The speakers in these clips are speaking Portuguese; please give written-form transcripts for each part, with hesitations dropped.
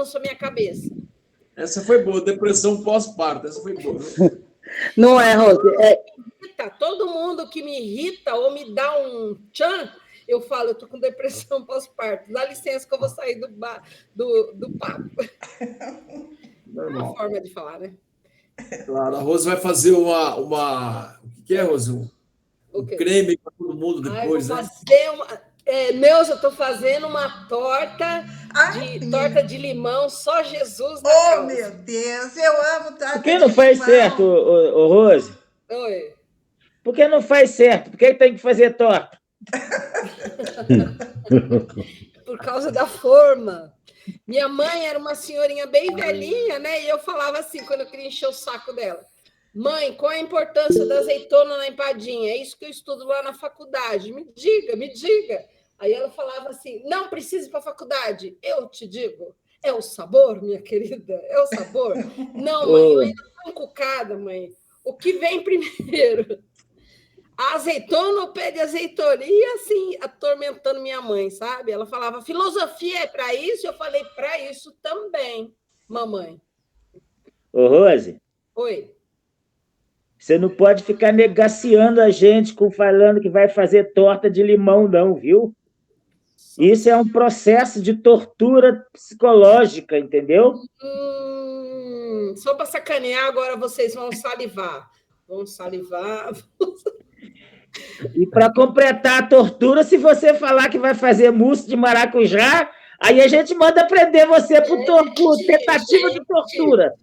balanço a minha cabeça. Essa foi boa, depressão pós-parto. Essa foi boa. Não é, Rose? Todo mundo que me irrita ou me dá um tchan, eu falo, eu tô com depressão pós-parto. Dá licença que eu vou sair do papo. É uma forma de falar, né? Claro, a Rose vai fazer uma... O que é, Rose? Um creme para todo mundo depois, né? Neuza, eu estou fazendo uma torta de limão, só Jesus na causa. Meu Deus, eu amo torta de limão. Por que não faz certo, Rose? Oi. Por que não faz certo? Por que tem que fazer torta? Por causa da forma. Minha mãe era uma senhorinha bem velhinha, né? E eu falava assim, quando eu queria encher o saco dela. Mãe, qual a importância da azeitona na empadinha? É isso que eu estudo lá na faculdade. Me diga, me diga. Aí ela falava assim, não precisa ir para a faculdade. Eu te digo, é o sabor, minha querida? É o sabor? Não, mãe, eu ainda estou encucada, mãe. O que vem primeiro? A azeitona ou o pé de azeitona? E assim, atormentando minha mãe, sabe? Ela falava, filosofia é para isso? Eu falei, para isso também, mamãe. Ô, Rose. Oi. Você não pode ficar negaciando a gente falando que vai fazer torta de limão, não, viu? Isso é um processo de tortura psicológica, entendeu? Só para sacanear, agora vocês vão salivar. Vão salivar. E para completar a tortura, se você falar que vai fazer mousse de maracujá, aí a gente manda prender você por tentativa de tortura.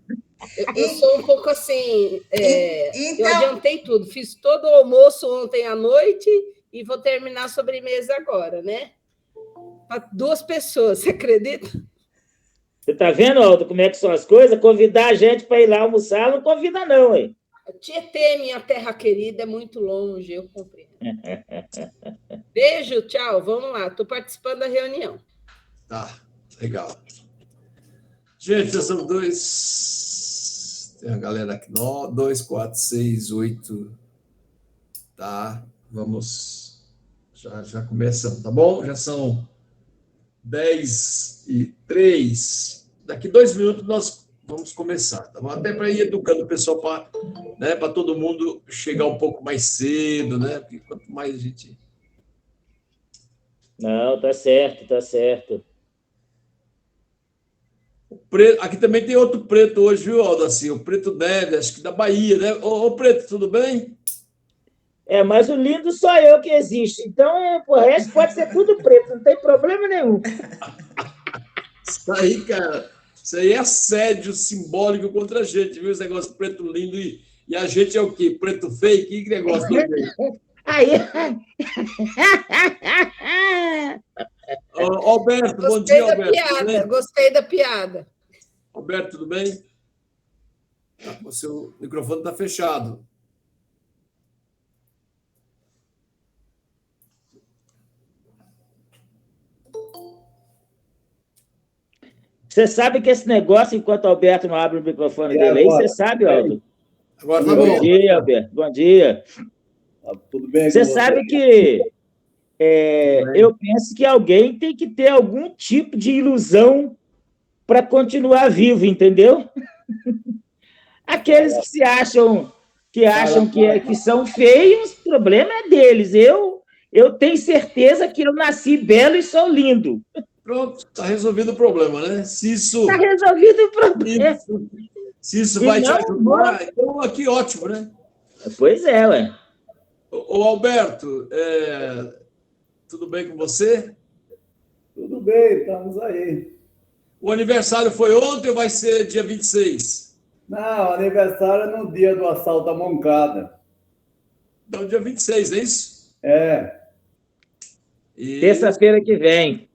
Eu sou um pouco assim, então... eu adiantei tudo, fiz todo o almoço ontem à noite e vou terminar a sobremesa agora, né? Para 2 pessoas, você acredita? Você está vendo, Aldo, como é que são as coisas? Convidar a gente para ir lá almoçar, não convida não, hein? Tietê, minha terra querida, é muito longe, eu compreendo. Beijo, tchau, vamos lá, estou participando da reunião. Tá, legal. Gente, nós somos 2. Tem a galera aqui, 2, 4, 6, 8. Tá, vamos. Já começamos, tá bom? Já são 10:03. Daqui 2 minutos nós vamos começar, tá bom? Até para ir educando o pessoal para todo mundo chegar um pouco mais cedo, né? Porque quanto mais a gente. Não, tá certo, tá certo. Preto, aqui também tem outro preto hoje, viu, Aldo? Assim, o Preto Neve, acho que da Bahia, né? Ô, Preto, tudo bem? Mas o lindo só eu que existe. Então, o resto pode ser tudo preto, não tem problema nenhum. Isso aí, cara, isso aí é assédio simbólico contra a gente, viu? Esse negócio preto lindo e a gente é o quê? Preto fake? Que negócio do Aí. Alberto, bom dia, Alberto. Gostei da piada. Alberto, tudo bem? O seu microfone está fechado. Você sabe que esse negócio, enquanto o Alberto não abre o microfone dele aí, você sabe, Aldo? Agora tá bom. Bom dia, Alberto. Bom dia. Tudo bem? Você sabe que eu penso que alguém tem que ter algum tipo de ilusão para continuar vivo, entendeu? Aqueles que se acham que são feios, o problema é deles. Eu tenho certeza que eu nasci belo e sou lindo. Pronto, está resolvido o problema, né? Se isso... Está resolvido o problema. Se isso vai te ajudar, então aqui ótimo, né? Pois é, ué. Ô Alberto, tudo bem com você? Tudo bem, estamos aí. O aniversário foi ontem ou vai ser dia 26? Não, aniversário é no dia do assalto à Moncada. Então, dia 26, é isso? Terça-feira que vem.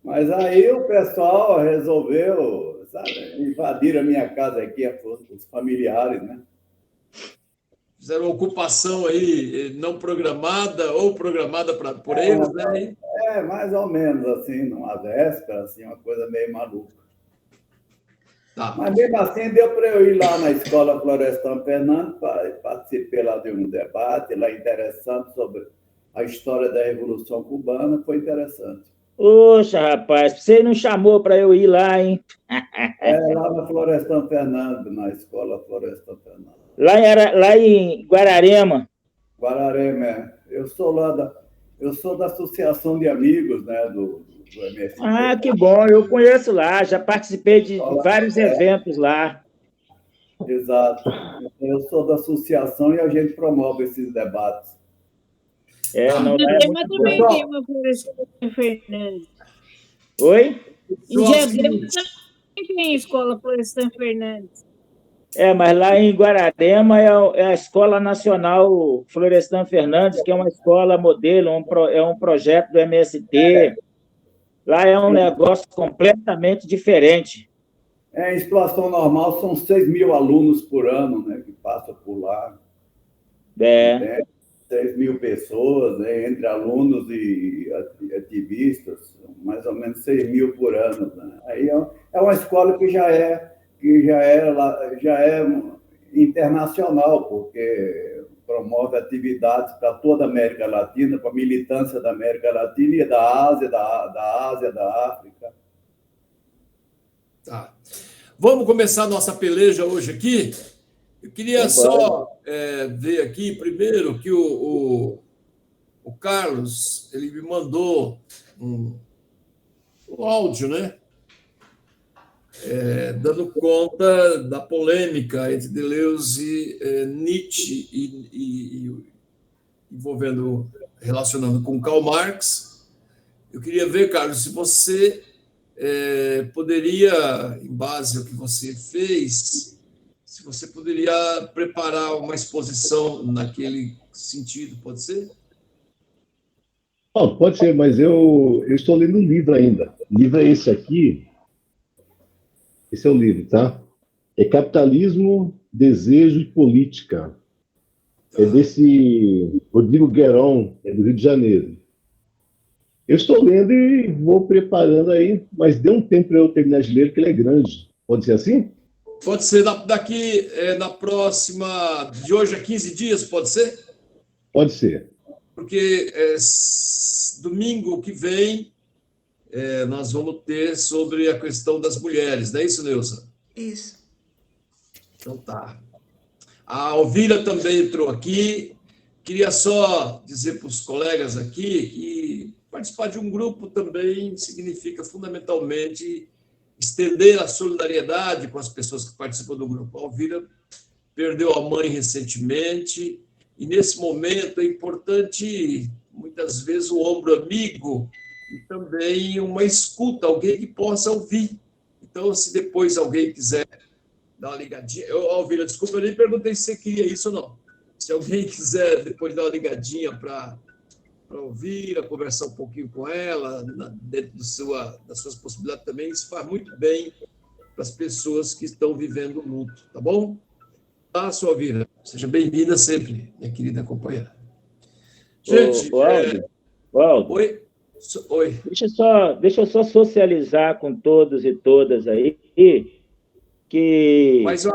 Mas aí o pessoal resolveu, sabe, invadir a minha casa aqui, os familiares, né? Fizeram uma ocupação aí não programada ou programada por eles, né? Mais ou menos, assim, numa véspera, assim, uma coisa meio maluca. Tá. Mas mesmo assim, deu para eu ir lá na Escola Florestan Fernandes, participei lá de um debate lá interessante sobre a história da Revolução Cubana, foi interessante. Poxa, rapaz, você não chamou para eu ir lá, hein? É lá na Florestan Fernandes, na escola Florestan Fernandes. Lá em Guararema. Guararema, eu sou da Associação de Amigos, né, do MST. Ah, que bom, eu conheço lá, já participei de vários eventos lá. Exato. Eu sou da associação e a gente promove esses debates. Não, lá é muito também bom. tem uma Florestan Fernandes. Oi? Em Diadema também tem a escola Florestan Fernandes. Mas lá em Guararema é a Escola Nacional Florestan Fernandes, que é uma escola modelo, é um projeto do MST. Lá é um negócio completamente diferente. Em situação normal, são 6 mil alunos por ano, né, que passam por lá. 6 mil pessoas, né, entre alunos e ativistas, mais ou menos 6 mil por ano. Né? Aí é uma escola que já é internacional, porque promove atividades para toda a América Latina, para a militância da América Latina e da Ásia, da África. Tá. Vamos começar a nossa peleja hoje aqui. Eu queria só ver aqui primeiro que o Carlos ele me mandou um áudio, né? Dando conta da polêmica entre Deleuze, Nietzsche e relacionando com Karl Marx. Eu queria ver, Carlos, se você poderia, em base ao que você fez, se você poderia preparar uma exposição naquele sentido, pode ser? Pode ser, mas eu estou lendo um livro ainda. O livro é esse aqui. Esse é o livro, tá? É Capitalismo, Desejo e Política. É desse Rodrigo Guéron, é do Rio de Janeiro. Eu estou lendo e vou preparando aí, mas dê um tempo para eu terminar de ler, porque ele é grande. Pode ser assim? Pode ser daqui, na próxima, de hoje a 15 dias, pode ser? Pode ser. Porque domingo que vem nós vamos ter sobre a questão das mulheres, não é isso, Neuza? Isso. Então tá. A Alvira também entrou aqui. Queria só dizer para os colegas aqui que participar de um grupo também significa fundamentalmente estender a solidariedade com as pessoas que participam do grupo. A Alvira perdeu a mãe recentemente e, nesse momento, é importante, muitas vezes, o ombro amigo e também uma escuta, alguém que possa ouvir. Então, se depois alguém quiser dar uma ligadinha... Alvira, desculpa, eu nem perguntei se você queria isso ou não. Se alguém quiser depois dar uma ligadinha para ouvir, a conversar um pouquinho com ela, dentro das suas possibilidades também, isso faz muito bem para as pessoas que estão vivendo o luto, tá bom? Tá, sua Alvira, seja bem-vinda sempre, minha querida companheira. Gente, Waldo, Oi. Deixa eu só socializar com todos e todas aí que Mas eu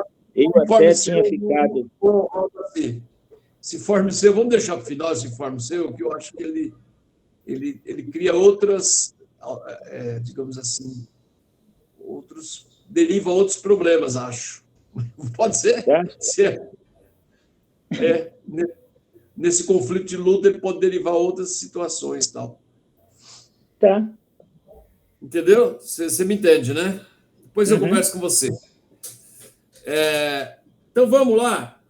até tinha ficado... Esse informe seu, vamos deixar para o final esse informe seu, que eu acho que ele cria outras, digamos assim, deriva outros problemas, acho. Pode ser? Nesse conflito de luta, ele pode derivar outras situações e tal. Tá. Entendeu? Você me entende, né? Depois eu converso com você. Então, vamos lá.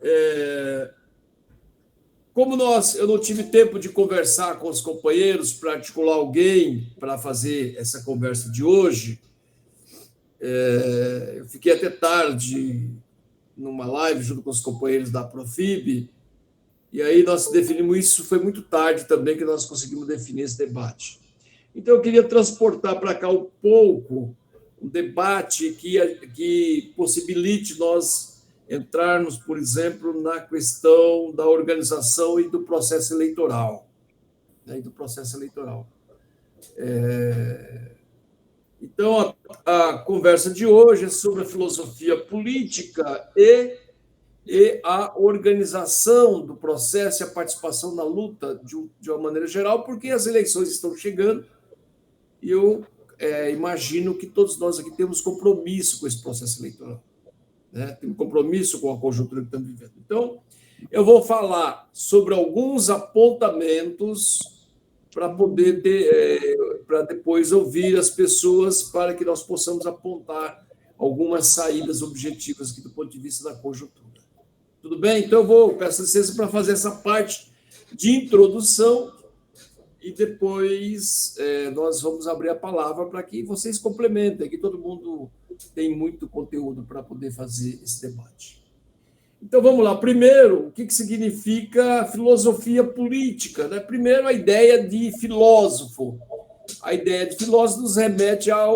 Como eu não tive tempo de conversar com os companheiros para articular alguém para fazer essa conversa de hoje, eu fiquei até tarde numa live junto com os companheiros da Profib, e aí nós definimos isso, foi muito tarde também que nós conseguimos definir esse debate. Então, eu queria transportar para cá um pouco um debate que possibilite nós entrarmos, por exemplo, na questão da organização e do processo eleitoral. Então, a conversa de hoje é sobre a filosofia política e a organização do processo e a participação na luta de uma maneira geral, porque as eleições estão chegando e eu imagino que todos nós aqui temos compromisso com esse processo eleitoral, né? Temos compromisso com a conjuntura que estamos vivendo. Então, eu vou falar sobre alguns apontamentos para poder para depois ouvir as pessoas, para que nós possamos apontar algumas saídas objetivas aqui do ponto de vista da conjuntura. Tudo bem? Então, eu peço licença para fazer essa parte de introdução e depois nós vamos abrir a palavra para que vocês complementem, que todo mundo tem muito conteúdo para poder fazer esse debate. Então, vamos lá. Primeiro, o que significa filosofia política, né? Primeiro, a ideia de filósofo. A ideia de filósofo nos remete a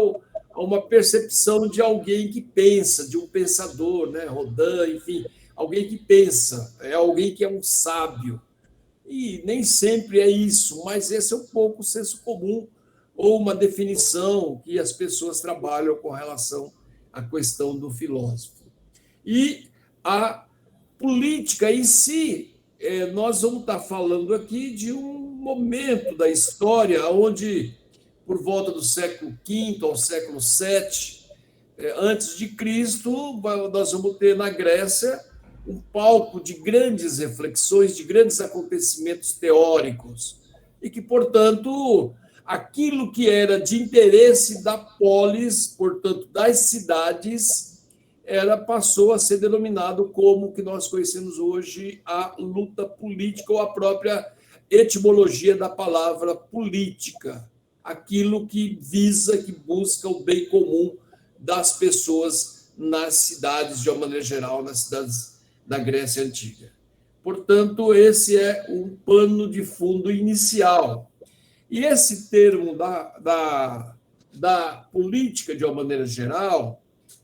uma percepção de alguém que pensa, de um pensador, né? Rodin, enfim, alguém que pensa, é alguém que é um sábio. E nem sempre é isso, mas esse é um pouco o senso comum ou uma definição que as pessoas trabalham com relação à questão do filósofo. E a política em si, nós vamos estar falando aqui de um momento da história onde, por volta do século V ao século VII, antes de Cristo, nós vamos ter na Grécia um palco de grandes reflexões, de grandes acontecimentos teóricos, e que, portanto, aquilo que era de interesse da polis, portanto, das cidades, passou a ser denominado como o que nós conhecemos hoje a luta política, ou a própria etimologia da palavra política, aquilo que visa, que busca o bem comum das pessoas nas cidades, de uma maneira geral, nas cidades da Grécia Antiga. Portanto, esse é um pano de fundo inicial. E esse termo da política, de uma maneira geral,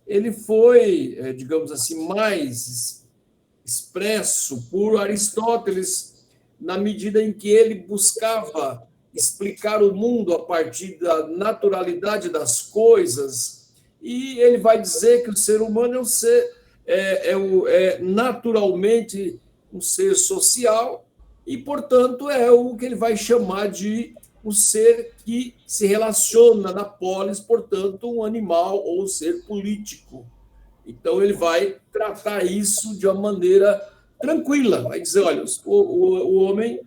ele foi, digamos assim, mais expresso por Aristóteles, na medida em que ele buscava explicar o mundo a partir da naturalidade das coisas, e ele vai dizer que o ser humano é um ser naturalmente um ser social e, portanto, é o que ele vai chamar de um ser que se relaciona na polis, portanto, um animal ou um ser político. Então, ele vai tratar isso de uma maneira tranquila, vai dizer, olha, o homem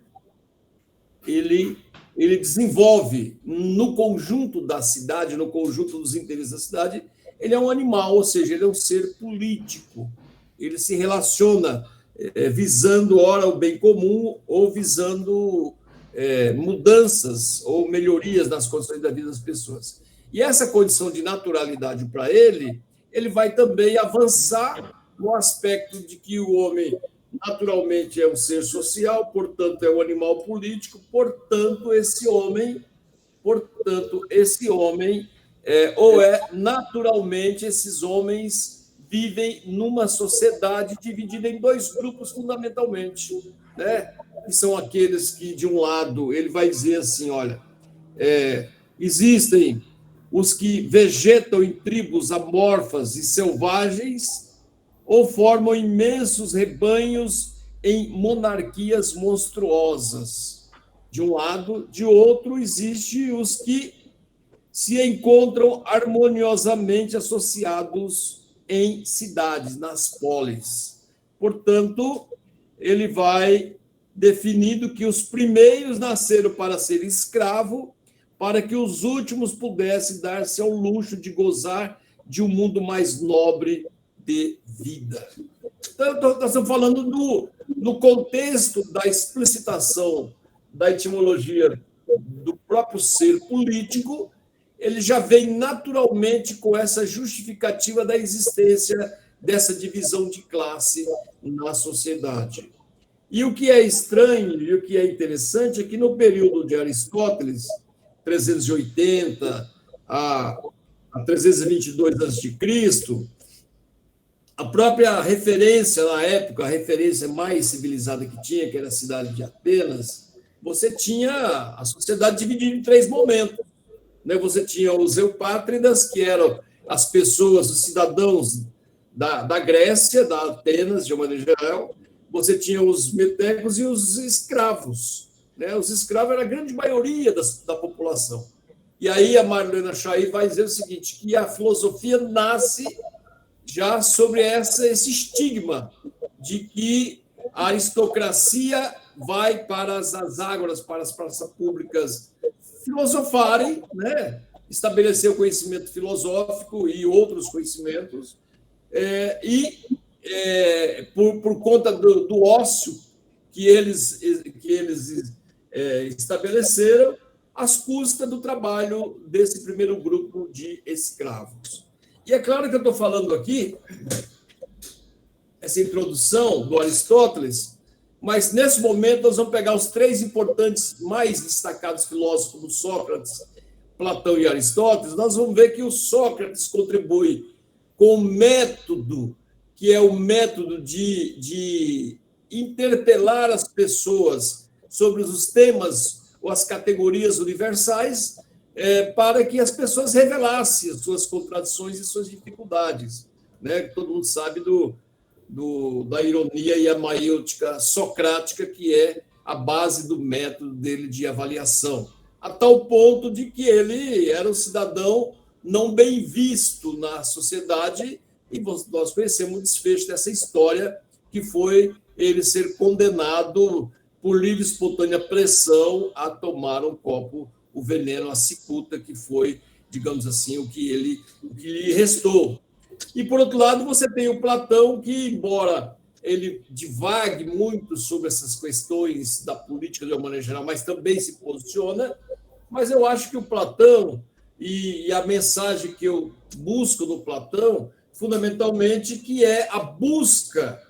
ele desenvolve no conjunto da cidade, no conjunto dos interesses da cidade, ele é um animal, ou seja, ele é um ser político. Ele se relaciona visando, ora, o bem comum ou visando mudanças ou melhorias nas condições da vida das pessoas. E essa condição de naturalidade para ele vai também avançar no aspecto de que o homem naturalmente é um ser social, portanto, é um animal político, portanto, esse homem naturalmente, esses homens vivem numa sociedade dividida em dois grupos, fundamentalmente, né? Que são aqueles que, de um lado, ele vai dizer assim, olha, existem os que vegetam em tribos amorfas e selvagens ou formam imensos rebanhos em monarquias monstruosas. De um lado, de outro, existem os que se encontram harmoniosamente associados em cidades, nas polis. Portanto, ele vai definindo que os primeiros nasceram para ser escravo, para que os últimos pudessem dar-se ao luxo de gozar de um mundo mais nobre de vida. Então, nós estamos falando no contexto da explicitação da etimologia do próprio ser político, ele já vem naturalmente com essa justificativa da existência dessa divisão de classe na sociedade. E o que é estranho e o que é interessante é que no período de Aristóteles, 380 a 322 a.C., a própria referência na época, a referência mais civilizada que tinha, que era a cidade de Atenas, você tinha a sociedade dividida em três momentos. Você tinha os eupátridas, que eram as pessoas, os cidadãos da Grécia, da Atenas, de uma maneira geral. Você tinha os metecos e os escravos. Os escravos eram a grande maioria da população. E aí a Marlene Schiappa vai dizer o seguinte, que a filosofia nasce já sobre esse estigma de que a aristocracia vai para as ágoras, para as praças públicas filosofarem, né? Estabelecer o conhecimento filosófico e outros conhecimentos, por conta do ócio que eles estabeleceram, às custas do trabalho desse primeiro grupo de escravos. E é claro que eu estou falando aqui, essa introdução do Aristóteles, mas nesse momento nós vamos pegar os três importantes, mais destacados filósofos, como Sócrates, Platão e Aristóteles. Nós vamos ver que o Sócrates contribui com o método, que é o método de interpelar as pessoas sobre os temas ou as categorias universais, para que as pessoas revelassem as suas contradições e suas dificuldades, né? Todo mundo sabe da ironia e a maiêutica socrática, que é a base do método dele de avaliação, a tal ponto de que ele era um cidadão não bem visto na sociedade, e nós conhecemos o desfecho dessa história, que foi ele ser condenado por livre e espontânea pressão a tomar um copo, o veneno, a cicuta, que foi, digamos assim, o que lhe restou. E, por outro lado, você tem o Platão, que, embora ele divague muito sobre essas questões da política de uma maneira geral, mas também se posiciona. Mas eu acho que o Platão, e a mensagem que eu busco no Platão, fundamentalmente, que é a busca,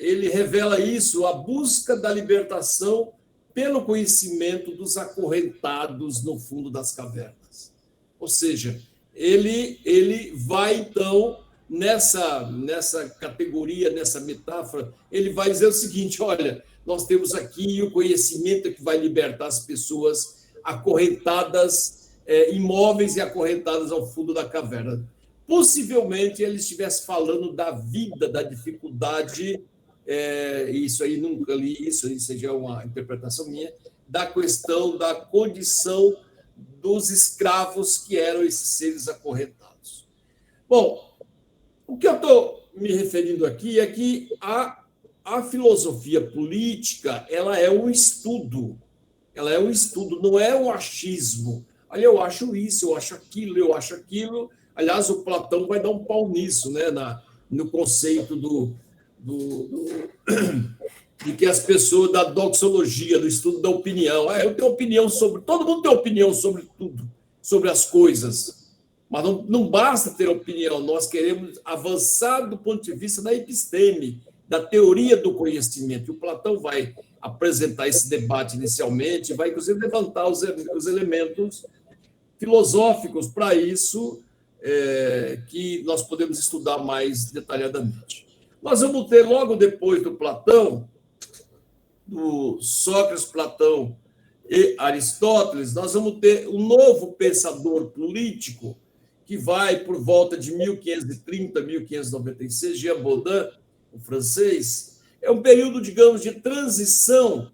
ele revela isso, a busca da libertação pelo conhecimento dos acorrentados no fundo das cavernas. Ou seja, ele vai, então, nessa categoria, nessa metáfora, ele vai dizer o seguinte: olha, nós temos aqui o conhecimento que vai libertar as pessoas acorrentadas, imóveis e acorrentadas ao fundo da caverna. Possivelmente ele estivesse falando da vida, da dificuldade, isso aí nunca li, isso já é uma interpretação minha, da questão da condição dos escravos que eram esses seres acorrentados. Bom, o que eu estou me referindo aqui é que a filosofia política, ela é um estudo, não é um achismo. Olha, eu acho isso, eu acho aquilo. Aliás, o Platão vai dar um pau nisso, né, no conceito de que as pessoas, da doxologia, do estudo da opinião. Eu tenho opinião sobre... Todo mundo tem opinião sobre tudo, sobre as coisas. Mas não basta ter opinião, nós queremos avançar do ponto de vista da episteme, da teoria do conhecimento. E o Platão vai apresentar esse debate inicialmente, vai, inclusive, levantar os elementos filosóficos para isso, que nós podemos estudar mais detalhadamente. Nós vamos ter, logo depois do Platão, do Sócrates, Platão e Aristóteles, nós vamos ter um novo pensador político, que vai por volta de 1530, 1596, Jean Baudin, o francês. É um período, digamos, de transição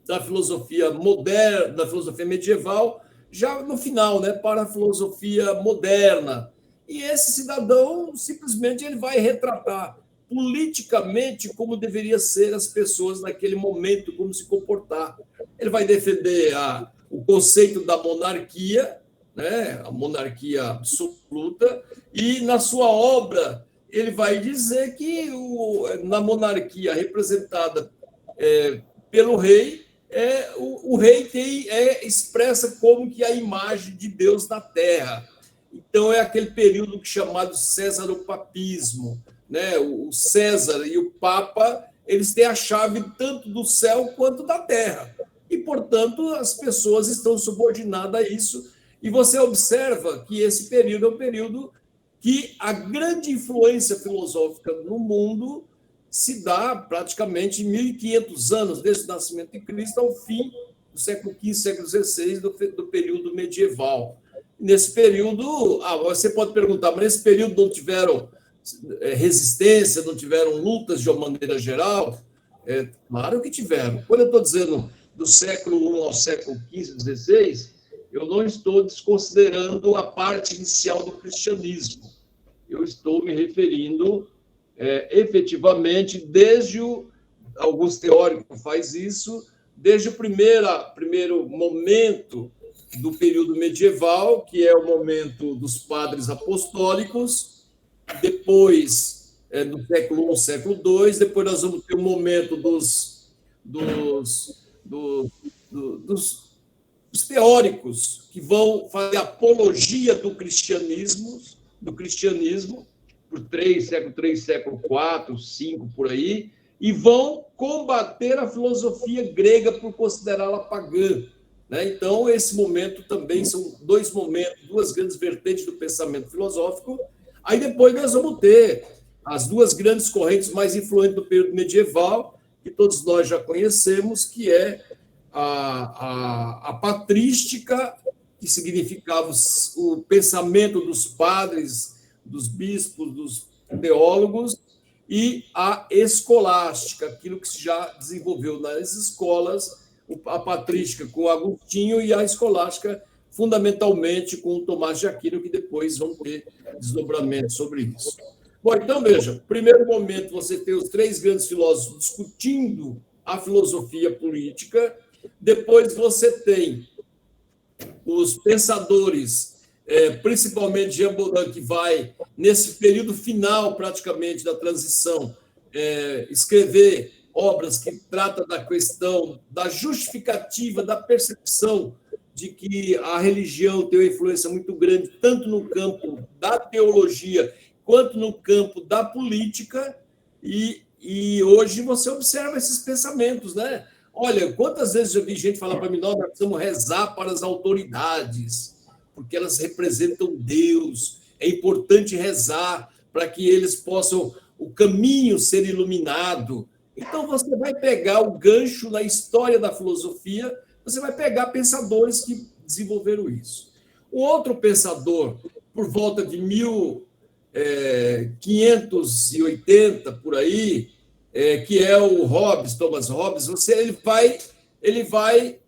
da filosofia moderna, da filosofia medieval, já no final, né, para a filosofia moderna. E esse cidadão, simplesmente, ele vai retratar politicamente como deveriam ser as pessoas naquele momento, como se comportar. Ele vai defender o conceito da monarquia, né, a monarquia absoluta, e na sua obra ele vai dizer que na monarquia representada pelo rei, o rei expressa como que a imagem de Deus na Terra. Então, é aquele período chamado césaropapismo, né? O César e o Papa, eles têm a chave tanto do céu quanto da terra. E, portanto, as pessoas estão subordinadas a isso. E você observa que esse período é um período que a grande influência filosófica no mundo se dá praticamente 1.500 anos, desde o nascimento de Cristo ao fim do século XV, século XVI, do período medieval. Nesse período, você pode perguntar, mas nesse período não tiveram resistência, não tiveram lutas de uma maneira geral? Claro que tiveram. Quando eu estou dizendo do século I ao século XV, XVI, eu não estou desconsiderando a parte inicial do cristianismo. Eu estou me referindo efetivamente alguns teóricos fazem isso, desde o primeiro momento do período medieval, que é o momento dos padres apostólicos, depois do século I, século II, depois nós vamos ter o momento dos teóricos que vão fazer apologia do cristianismo, por século III, século IV, V, por aí, e vão combater a filosofia grega por considerá-la pagã. Né? Então, esse momento também são dois momentos, duas grandes vertentes do pensamento filosófico. Aí depois nós vamos ter as duas grandes correntes mais influentes do período medieval, que todos nós já conhecemos, que é a patrística, que significava o pensamento dos padres, dos bispos, dos teólogos, e a escolástica, aquilo que se já desenvolveu nas escolas, a patrística com Agostinho e a escolástica fundamentalmente com o Tomás de Aquino, que depois vão ter desdobramento sobre isso. Bom, então veja, primeiro momento você tem os três grandes filósofos discutindo a filosofia política, depois você tem os pensadores, principalmente Jean Baudin, que vai, nesse período final, praticamente, da transição, escrever obras que tratam da questão da justificativa, da percepção de que a religião tem uma influência muito grande, tanto no campo da teologia, quanto no campo da política, e hoje você observa esses pensamentos, né? Olha, quantas vezes eu vi gente falar para mim, nós precisamos rezar para as autoridades, porque elas representam Deus, é importante rezar para que eles possam, o caminho ser iluminado. Então, você vai pegar o gancho na história da filosofia, você vai pegar pensadores que desenvolveram isso. Um outro pensador, por volta de 1580, por aí, que é o Hobbes, Thomas Hobbes, ele vai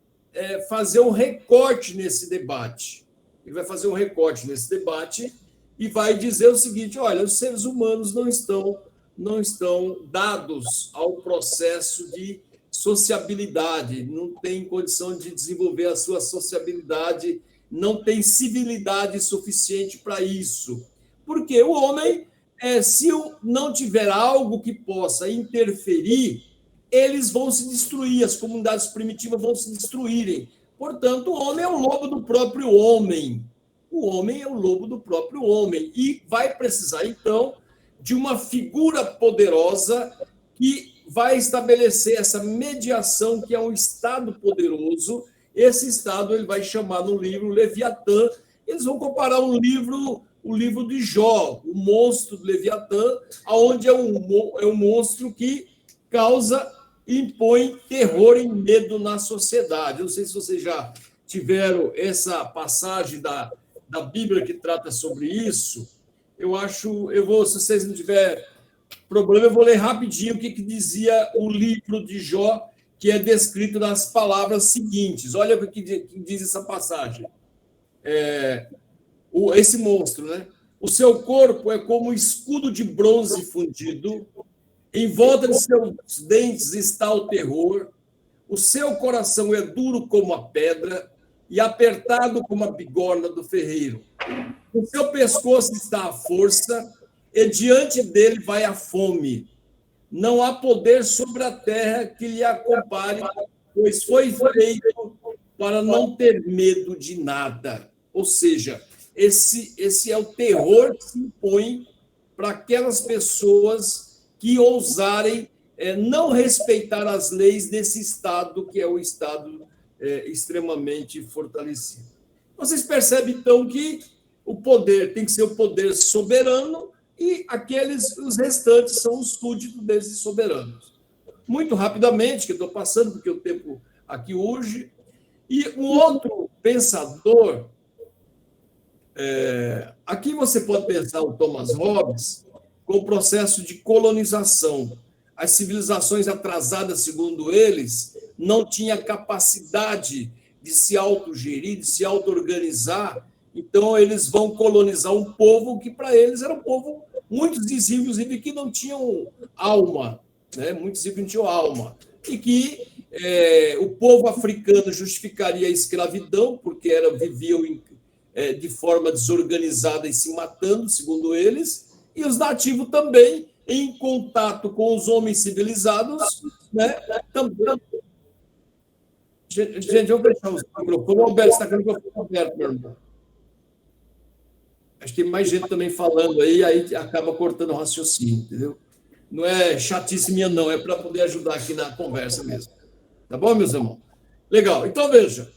fazer um recorte nesse debate. Ele vai fazer um recorte nesse debate e vai dizer o seguinte: olha, os seres humanos não estão dados ao processo de sociabilidade, não tem condição de desenvolver a sua sociabilidade, não tem civilidade suficiente para isso. Porque o homem, se não tiver algo que possa interferir, eles vão se destruir, as comunidades primitivas vão se destruírem. Portanto, o homem é o lobo do próprio homem. O homem é o lobo do próprio homem. E vai precisar, então, de uma figura poderosa que vai estabelecer essa mediação, que é um Estado poderoso. Esse Estado ele vai chamar no livro Leviatã. Eles vão comparar o livro de Jó, o monstro do Leviatã, onde é um monstro que impõe terror e medo na sociedade. Eu não sei se vocês já tiveram essa passagem da Bíblia que trata sobre isso. Se vocês não tiverem problema, eu vou ler rapidinho o que dizia o livro de Jó, que é descrito nas palavras seguintes. Olha o que diz essa passagem. Esse monstro, né? O seu corpo é como um escudo de bronze fundido, em volta de seus dentes está o terror, o seu coração é duro como a pedra e apertado como a bigorna do ferreiro. No seu pescoço está a força e diante dele vai a fome. Não há poder sobre a terra que lhe compare, pois foi feito para não ter medo de nada. Ou seja, esse é o terror que se impõe para aquelas pessoas que ousarem não respeitar as leis desse Estado, que é o Estado extremamente fortalecido. Vocês percebem, então, que o poder tem que ser o poder soberano e os restantes são os súditos desses soberanos. Muito rapidamente, que eu estou passando, porque o tempo aqui urge. E um outro pensador, aqui você pode pensar o Thomas Hobbes, com o processo de colonização. As civilizações atrasadas, segundo eles, não tinham capacidade de se autogerir, de se auto-organizar. Então, eles vão colonizar um povo que, para eles, era um povo, muitos diziam, inclusive, que não tinham alma, né? Muitos diziam que não tinham alma. E que o povo africano justificaria a escravidão, porque viviam de forma desorganizada e se matando, segundo eles, e os nativos também, em contato com os homens civilizados, né? Também. Gente, eu vou fechar o microfone. Alberto, você está com o microfone aberto, meu irmão. Acho que tem mais gente também falando aí acaba cortando o raciocínio, entendeu? Não é chatice minha, não, é para poder ajudar aqui na conversa mesmo. Tá bom, meus irmãos? Legal. Então, veja.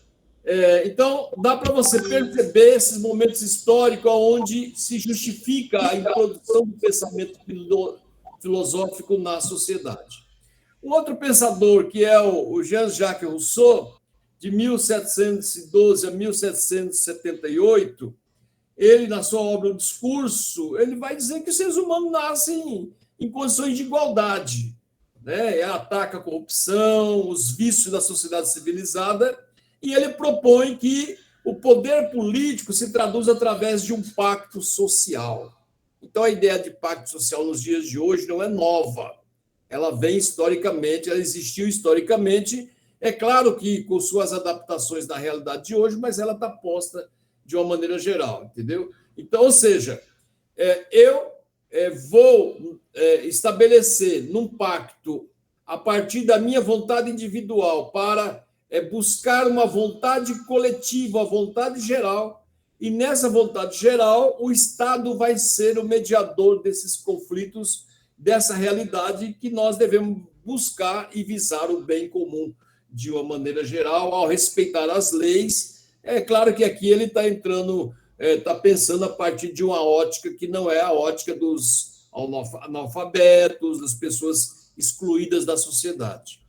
Então, dá para você perceber esses momentos históricos onde se justifica a introdução do pensamento filosófico na sociedade. Um outro pensador, que é o Jean-Jacques Rousseau, de 1712 a 1778, ele, na sua obra O Discurso, ele vai dizer que os seres humanos nascem em condições de igualdade, né? Ataca a corrupção, os vícios da sociedade civilizada, e ele propõe que o poder político se traduz através de um pacto social. Então, a ideia de pacto social nos dias de hoje não é nova. Ela vem historicamente, ela existiu historicamente. É claro que com suas adaptações na realidade de hoje, mas ela está posta de uma maneira geral, entendeu? Então, ou seja, eu vou estabelecer num pacto, a partir da minha vontade individual, para buscar uma vontade coletiva, a vontade geral, e nessa vontade geral, o Estado vai ser o mediador desses conflitos, dessa realidade que nós devemos buscar e visar o bem comum de uma maneira geral, ao respeitar as leis. É claro que aqui ele está entrando, está pensando a partir de uma ótica que não é a ótica dos analfabetos, das pessoas excluídas da sociedade.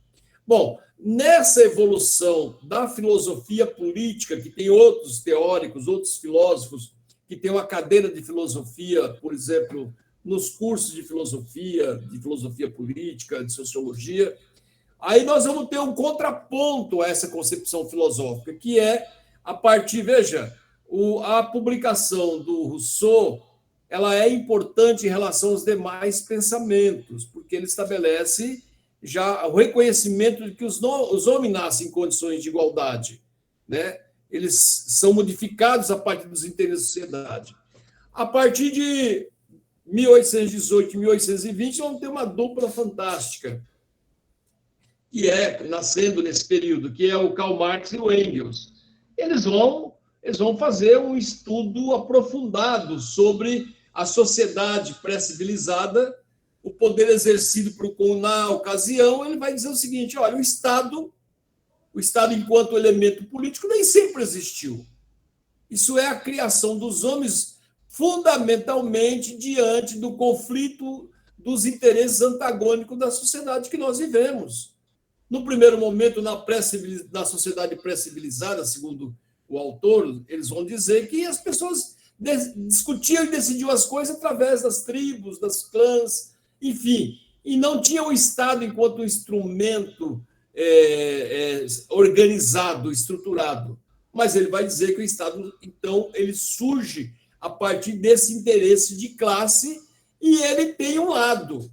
Bom, nessa evolução da filosofia política, que tem outros teóricos, outros filósofos, que tem uma cadeira de filosofia, por exemplo, nos cursos de filosofia política, de sociologia, aí nós vamos ter um contraponto a essa concepção filosófica, que é a partir, veja, a publicação do Rousseau, ela é importante em relação aos demais pensamentos, porque ele estabelece já o reconhecimento de que os homens nascem em condições de igualdade, né? Eles são modificados a partir dos interesses da sociedade. A partir de 1818 e 1820, vamos ter uma dupla fantástica, que nascendo nesse período, que é o Karl Marx e o Engels. Eles vão fazer um estudo aprofundado sobre a sociedade pré-civilizada, o poder exercido na ocasião. Ele vai dizer o seguinte: olha, o Estado enquanto elemento político nem sempre existiu. Isso é a criação dos homens fundamentalmente diante do conflito dos interesses antagônicos da sociedade que nós vivemos. No primeiro momento, na sociedade pré-civilizada, segundo o autor, eles vão dizer que as pessoas discutiam e decidiam as coisas através das tribos, das clãs, enfim, e não tinha o Estado enquanto um instrumento organizado, estruturado. Mas ele vai dizer que o Estado, então, ele surge a partir desse interesse de classe, e ele tem um lado.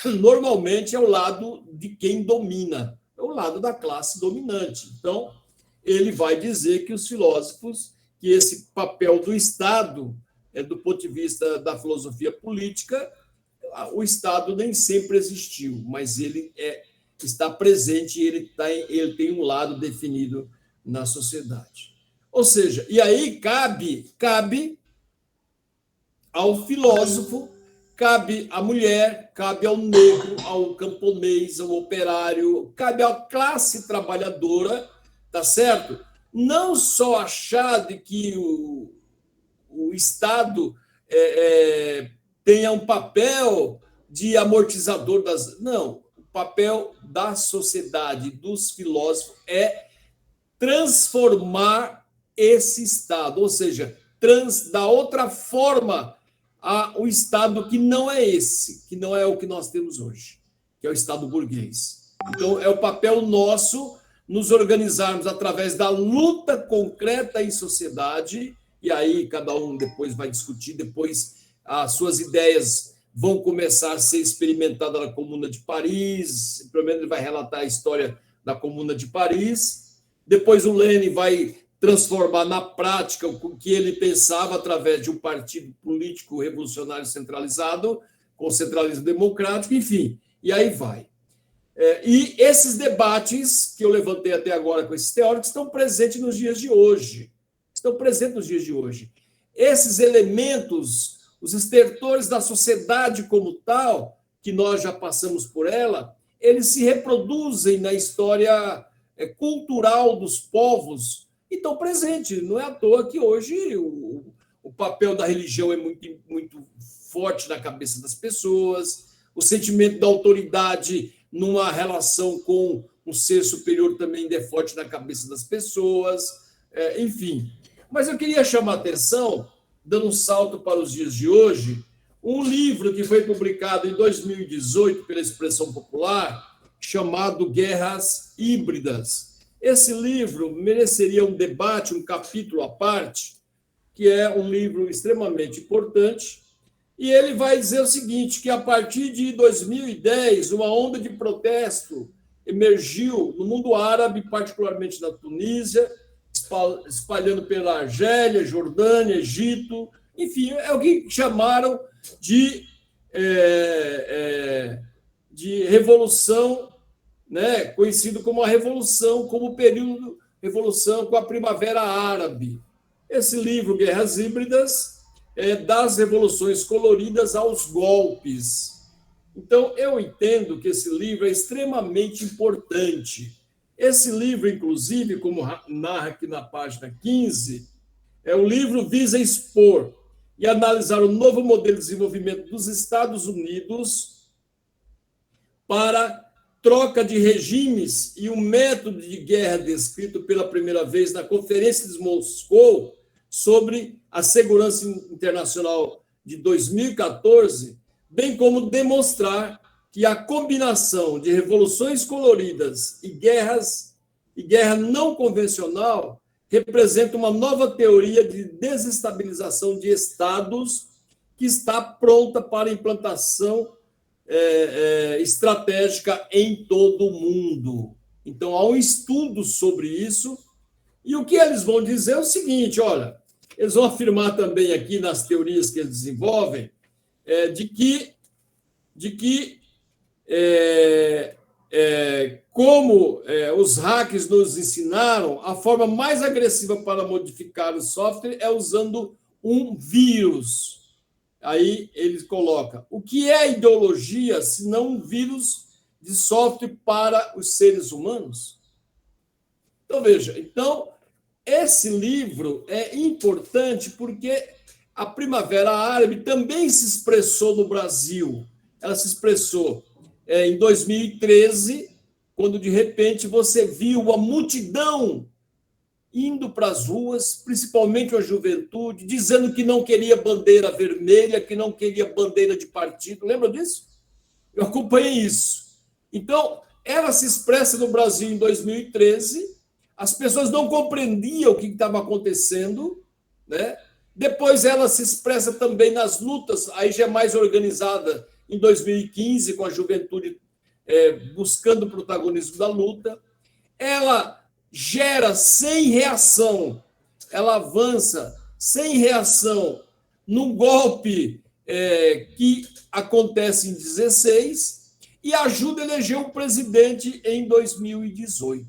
Normalmente é o lado de quem domina, é o lado da classe dominante. Então, ele vai dizer que os filósofos, que esse papel do Estado, do ponto de vista da filosofia política, o Estado nem sempre existiu, mas ele está presente e ele tem um lado definido na sociedade. Ou seja, e aí cabe ao filósofo, cabe à mulher, cabe ao negro, ao camponês, ao operário, cabe à classe trabalhadora, tá certo? Não só achar de que o Estado tenha um papel de amortizador das... Não, o papel da sociedade, dos filósofos, é transformar esse Estado, ou seja, dar outra forma o Estado que não é esse, que não é o que nós temos hoje, que é o Estado burguês. Então, é o papel nosso nos organizarmos através da luta concreta em sociedade, e aí cada um depois vai discutir, depois as suas ideias vão começar a ser experimentadas na Comuna de Paris, pelo menos ele vai relatar a história da Comuna de Paris, depois o Lenin vai transformar na prática o que ele pensava através de um partido político revolucionário centralizado, com centralismo democrático, enfim, e aí vai. E esses debates que eu levantei até agora com esses teóricos estão presentes nos dias de hoje. Esses elementos, os estertores da sociedade como tal, que nós já passamos por ela, eles se reproduzem na história cultural dos povos e estão presentes. Não é à toa que hoje o papel da religião é muito, muito forte na cabeça das pessoas, o sentimento da autoridade numa relação com um ser superior também é forte na cabeça das pessoas, enfim. Mas eu queria chamar a atenção, dando um salto para os dias de hoje, um livro que foi publicado em 2018 pela Expressão Popular, chamado Guerras Híbridas. Esse livro mereceria um debate, um capítulo à parte, que é um livro extremamente importante, e ele vai dizer o seguinte, que a partir de 2010, uma onda de protesto emergiu no mundo árabe, particularmente na Tunísia, espalhando pela Argélia, Jordânia, Egito, enfim, é o que chamaram de revolução, né, conhecido como a revolução, como período revolução com a Primavera Árabe. Esse livro, Guerras Híbridas, das revoluções coloridas aos golpes. Então, eu entendo que esse livro é extremamente importante. Esse livro, inclusive, como narra aqui na página 15, o livro visa expor e analisar o novo modelo de desenvolvimento dos Estados Unidos para troca de regimes e o método de guerra descrito pela primeira vez na Conferência de Moscou sobre a Segurança Internacional de 2014, bem como demonstrar que a combinação de revoluções coloridas e guerra não convencional representa uma nova teoria de desestabilização de estados que está pronta para implantação estratégica em todo o mundo. Então, há um estudo sobre isso, e o que eles vão dizer é o seguinte, olha, eles vão afirmar também aqui nas teorias que eles desenvolvem, de que como os hackers nos ensinaram, a forma mais agressiva para modificar o software é usando um vírus. Aí eles colocam, o que é a ideologia se não um vírus de software para os seres humanos? Então, veja, esse livro é importante porque a Primavera Árabe também se expressou no Brasil. Ela se expressou em 2013, quando, de repente, você viu a multidão indo para as ruas, principalmente a juventude, dizendo que não queria bandeira vermelha, que não queria bandeira de partido. Lembra disso? Eu acompanhei isso. Então, ela se expressa no Brasil em 2013, as pessoas não compreendiam o que estava acontecendo, né? Depois ela se expressa também nas lutas, aí já é mais organizada em 2015, com a juventude buscando o protagonismo da luta. Ela gera sem reação, ela avança sem reação num golpe que acontece em 2016 e ajuda a eleger um presidente em 2018.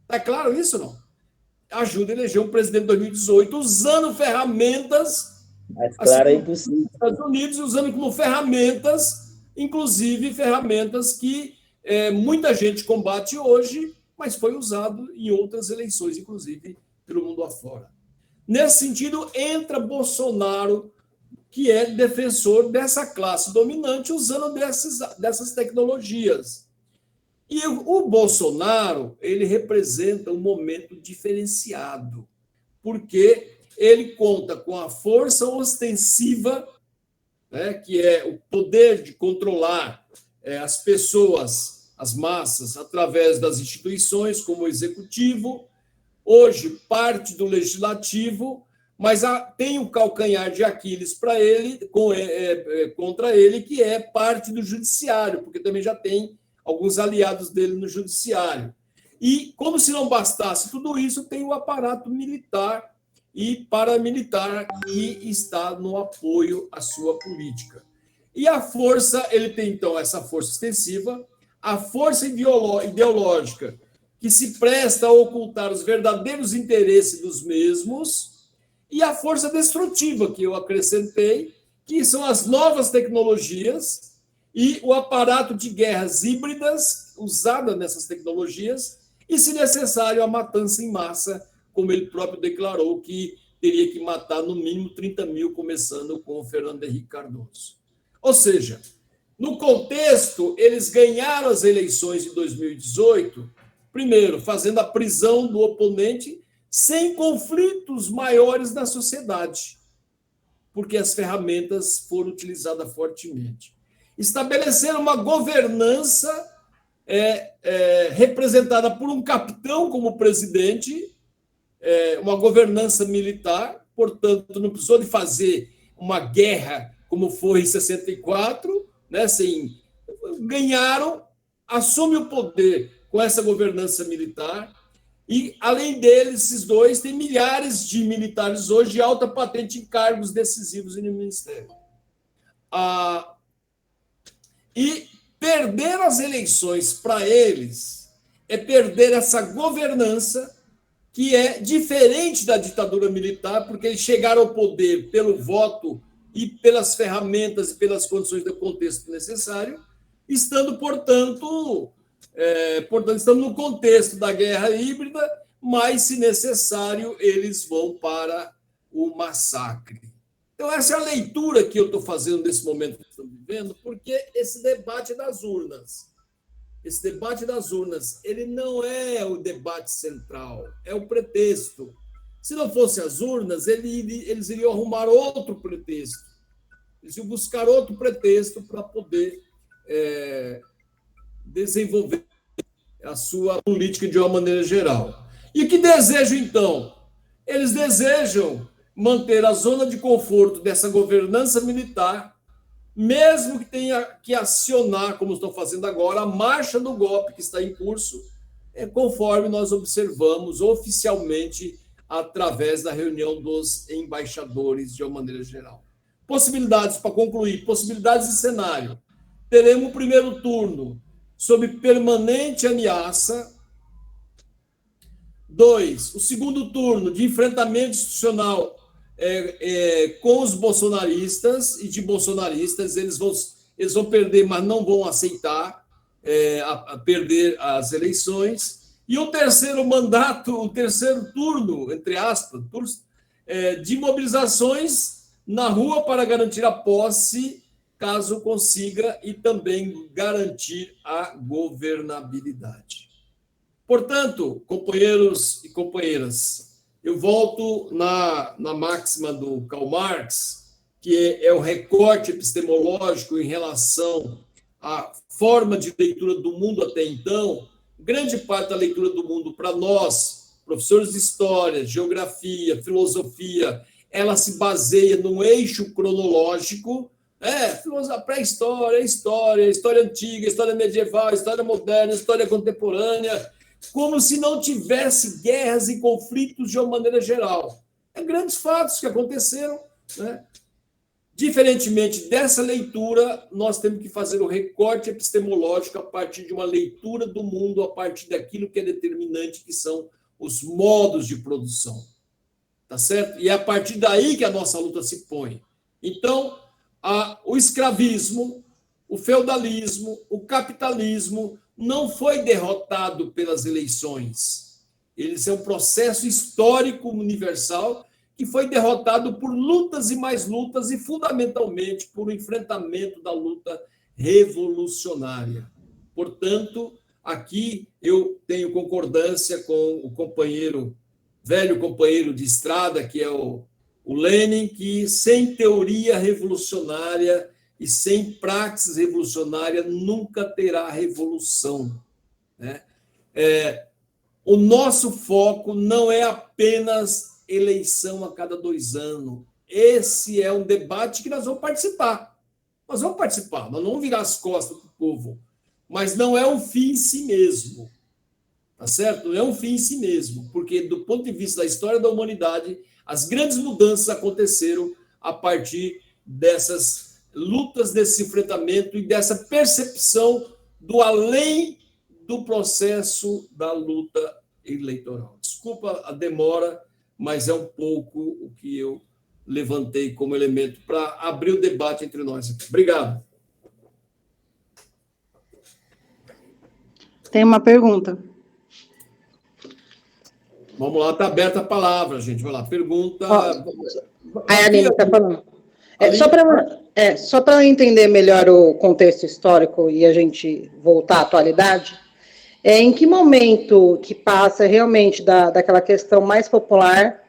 Está claro isso ou não? Ajuda a eleger um presidente em 2018 usando ferramentas... Mas claro, é impossível. Estados Unidos usando como ferramentas, inclusive ferramentas que muita gente combate hoje, mas foi usado em outras eleições, inclusive pelo mundo afora. Nesse sentido, entra Bolsonaro, que é defensor dessa classe dominante, usando dessas tecnologias. E o Bolsonaro, ele representa um momento diferenciado, porque ele conta com a força ostensiva, né, que é o poder de controlar as pessoas as massas através das instituições, como o executivo, hoje parte do legislativo, mas tem o calcanhar de Aquiles para ele, contra ele, que é parte do judiciário, porque também já tem alguns aliados dele no judiciário. E, como se não bastasse tudo isso, tem o aparato militar e paramilitar que está no apoio à sua política. E a força, ele tem, então, essa força extensiva, a força ideológica, que se presta a ocultar os verdadeiros interesses dos mesmos, e a força destrutiva, que eu acrescentei, que são as novas tecnologias e o aparato de guerras híbridas usada nessas tecnologias, e, se necessário, a matança em massa, como ele próprio declarou que teria que matar no mínimo 30 mil, começando com o Fernando Henrique Cardoso. Ou seja, no contexto, eles ganharam as eleições de 2018, primeiro, fazendo a prisão do oponente sem conflitos maiores na sociedade, porque as ferramentas foram utilizadas fortemente. Estabeleceram uma governança representada por um capitão como presidente, uma governança militar, portanto, não precisou de fazer uma guerra como foi em 64, né, ganharam, assume o poder com essa governança militar, e, além deles, esses dois, tem milhares de militares hoje de alta patente em cargos decisivos no Ministério. E perder as eleições para eles é perder essa governança que é diferente da ditadura militar, porque eles chegaram ao poder pelo voto e pelas ferramentas e pelas condições do contexto necessário, portanto, estamos no contexto da guerra híbrida, mas, se necessário, eles vão para o massacre. Então, essa é a leitura que eu estou fazendo nesse momento que estamos vivendo, porque esse debate das urnas, ele não é o debate central, é o pretexto. Se não fossem as urnas, eles iriam arrumar outro pretexto. Eles iam buscar outro pretexto para poder desenvolver a sua política de uma maneira geral. E o que desejam, então? Eles desejam manter a zona de conforto dessa governança militar, mesmo que tenha que acionar, como estão fazendo agora, a marcha do golpe que está em curso, conforme nós observamos oficialmente através da reunião dos embaixadores de uma maneira geral. Possibilidades, para concluir, possibilidades de cenário. Teremos o primeiro turno sob permanente ameaça. 2, o segundo turno de enfrentamento institucional com os bolsonaristas e de bolsonaristas. Eles vão perder, mas não vão aceitar perder as eleições. E o terceiro turno, entre aspas, de mobilizações na rua para garantir a posse, caso consiga, e também garantir a governabilidade. Portanto, companheiros e companheiras, eu volto na máxima do Karl Marx, que é o recorte epistemológico em relação à forma de leitura do mundo até então. Grande parte da leitura do mundo para nós, professores de história, geografia, filosofia, ela se baseia num eixo cronológico, pré-história, história antiga, história medieval, história moderna, história contemporânea, como se não tivesse guerras e conflitos de uma maneira geral. Grandes fatos que aconteceram, né? Diferentemente dessa leitura, nós temos que fazer o recorte epistemológico a partir de uma leitura do mundo, a partir daquilo que é determinante, que são os modos de produção. Tá certo? E é a partir daí que a nossa luta se põe. Então, o escravismo, o feudalismo, o capitalismo não foi derrotado pelas eleições. Eles é um processo histórico universal que foi derrotado por lutas e mais lutas e, fundamentalmente, por um enfrentamento da luta revolucionária. Portanto, aqui eu tenho concordância com o velho companheiro de estrada, que é o Lenin, que sem teoria revolucionária e sem praxis revolucionária nunca terá revolução, né? O nosso foco não é apenas eleição a cada 2 anos. Esse é um debate que nós vamos participar. Nós não vamos virar as costas para o povo, mas não é um fim em si mesmo. Tá certo? Não é um fim em si mesmo, porque do ponto de vista da história da humanidade, as grandes mudanças aconteceram a partir dessas lutas, desse enfrentamento e dessa percepção do além do processo da luta eleitoral. Desculpa a demora, mas é um pouco o que eu levantei como elemento para abrir o debate entre nós aqui. Obrigado. Tem uma pergunta. Vamos lá, está aberta a palavra, gente. Vai lá, pergunta. A Aline está falando. Só para entender melhor o contexto histórico e a gente voltar à atualidade, em que momento que passa realmente daquela questão mais popular,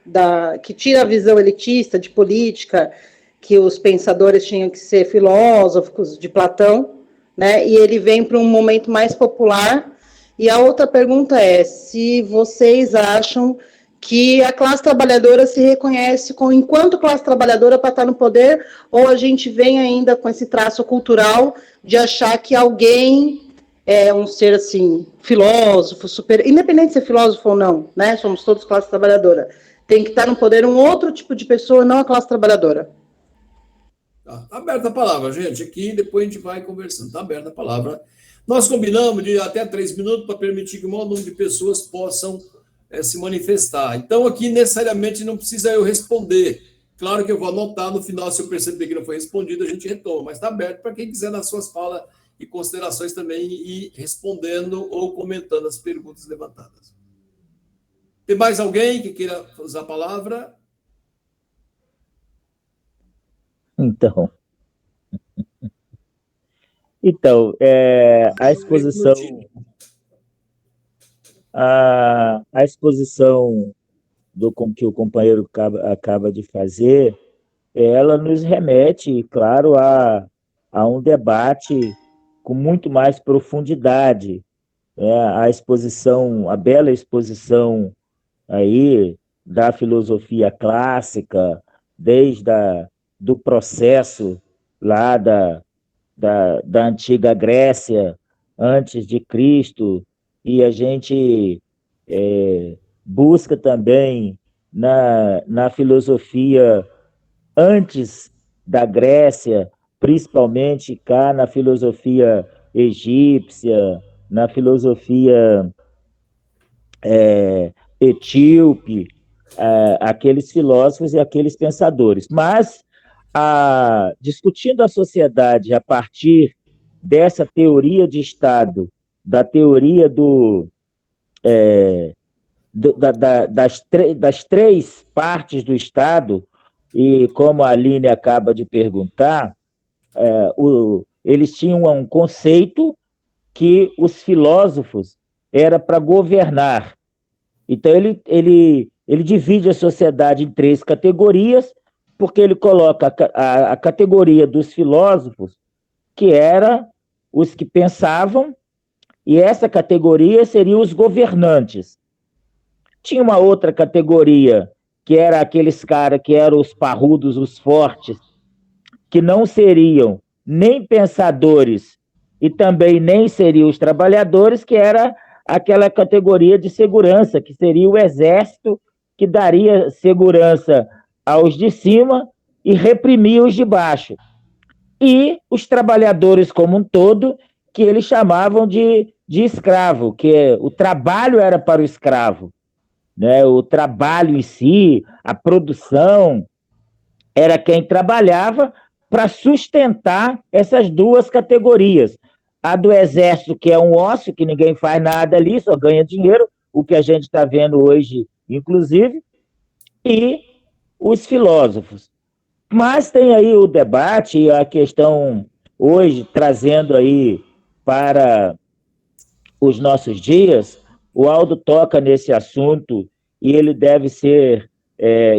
que tira a visão elitista de política, que os pensadores tinham que ser filósofos de Platão, né? E ele vem para um momento mais popular. E a outra pergunta é se vocês acham que a classe trabalhadora se reconhece enquanto classe trabalhadora para estar no poder, ou a gente vem ainda com esse traço cultural de achar que alguém é um ser assim, filósofo, independente de ser filósofo ou não, né? Somos todos classe trabalhadora. Tem que estar no poder um outro tipo de pessoa, não a classe trabalhadora. Tá aberta a palavra, gente. Aqui depois a gente vai conversando. Está aberta a palavra. Nós combinamos de até 3 minutos para permitir que o maior número de pessoas possam se manifestar. Então, aqui, necessariamente, não precisa eu responder. Claro que eu vou anotar no final, se eu perceber que não foi respondido, a gente retoma. Mas está aberto para quem quiser, nas suas falas e considerações também, ir respondendo ou comentando as perguntas levantadas. Tem mais alguém que queira usar a palavra? Então, a exposição que o companheiro acaba de fazer, ela nos remete, claro, a um debate com muito mais profundidade. A bela exposição aí da filosofia clássica, desde do processo lá da antiga Grécia, antes de Cristo, e a gente busca também na filosofia antes da Grécia, principalmente cá na filosofia egípcia, na filosofia etíope, aqueles filósofos e aqueles pensadores. Mas, discutindo a sociedade a partir dessa teoria de Estado, da teoria das 3 partes do Estado, e como a Aline acaba de perguntar, eles tinham um conceito que os filósofos era para governar. Então, ele divide a sociedade em 3 categorias, porque ele coloca a categoria dos filósofos, que era os que pensavam, e essa categoria seriam os governantes. Tinha uma outra categoria, que era aqueles caras que eram os parrudos, os fortes, que não seriam nem pensadores e também nem seriam os trabalhadores, que era aquela categoria de segurança, que seria o exército, que daria segurança aos de cima e reprimia os de baixo. E os trabalhadores como um todo, que eles chamavam de escravo, que o trabalho era para o escravo, né? O trabalho em si, a produção, era quem trabalhava para sustentar essas 2 categorias. A do exército, que é um ócio, que ninguém faz nada ali, só ganha dinheiro, o que a gente está vendo hoje, inclusive, e os filósofos. Mas tem aí o debate e a questão hoje, trazendo aí para os nossos dias, o Aldo toca nesse assunto e ele deve ser,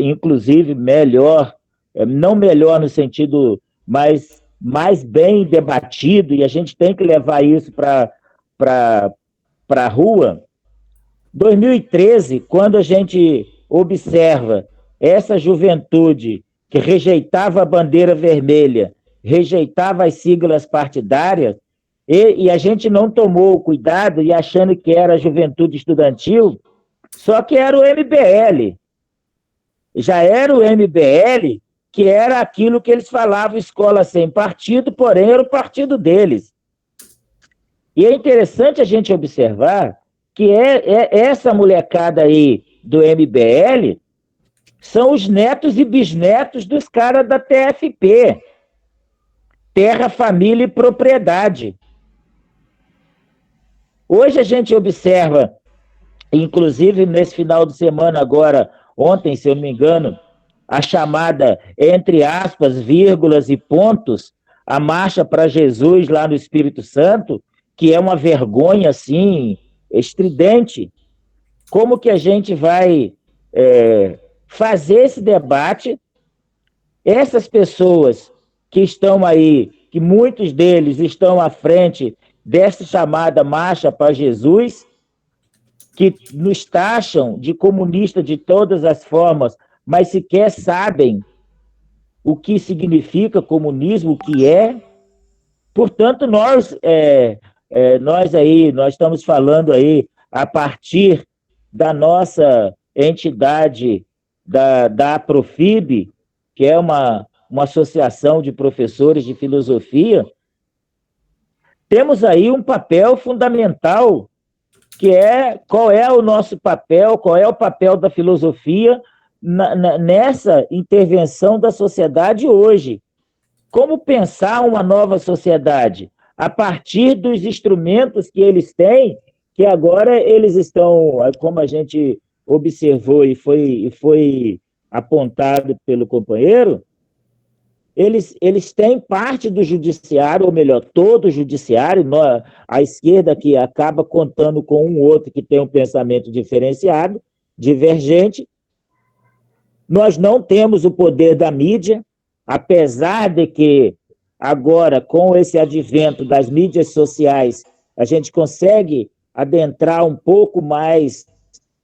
inclusive, melhor, não melhor no sentido, mas mais bem debatido, e a gente tem que levar isso para a rua. 2013, quando a gente observa essa juventude que rejeitava a bandeira vermelha, rejeitava as siglas partidárias, e a gente não tomou cuidado e achando que era a juventude estudantil, só que era o MBL. Já era o MBL, que era aquilo que eles falavam, escola sem partido, porém era o partido deles. E é interessante a gente observar que essa molecada aí do MBL são os netos e bisnetos dos caras da TFP, Terra, Família e Propriedade. Hoje a gente observa, inclusive nesse final de semana agora, ontem, se eu não me engano, a chamada, entre aspas, vírgulas e pontos, a Marcha para Jesus lá no Espírito Santo, que é uma vergonha, assim, estridente. Como que a gente vai fazer esse debate? Essas pessoas que estão aí, que muitos deles estão à frente dessa chamada Marcha para Jesus, que nos taxam de comunista de todas as formas, mas sequer sabem o que significa comunismo, o que é. Portanto, nós estamos falando aí a partir da nossa entidade da Aprofib, que é uma associação de professores de filosofia. Temos aí um papel fundamental, que é qual é o nosso papel, qual é o papel da filosofia nessa intervenção da sociedade hoje. Como pensar uma nova sociedade? A partir dos instrumentos que eles têm, que agora eles estão, como a gente observou e foi apontado pelo companheiro, eles têm parte do judiciário, ou melhor, todo o judiciário, a esquerda que acaba contando com um outro que tem um pensamento diferenciado, divergente. Nós não temos o poder da mídia, apesar de que agora, com esse advento das mídias sociais, a gente consegue adentrar um pouco mais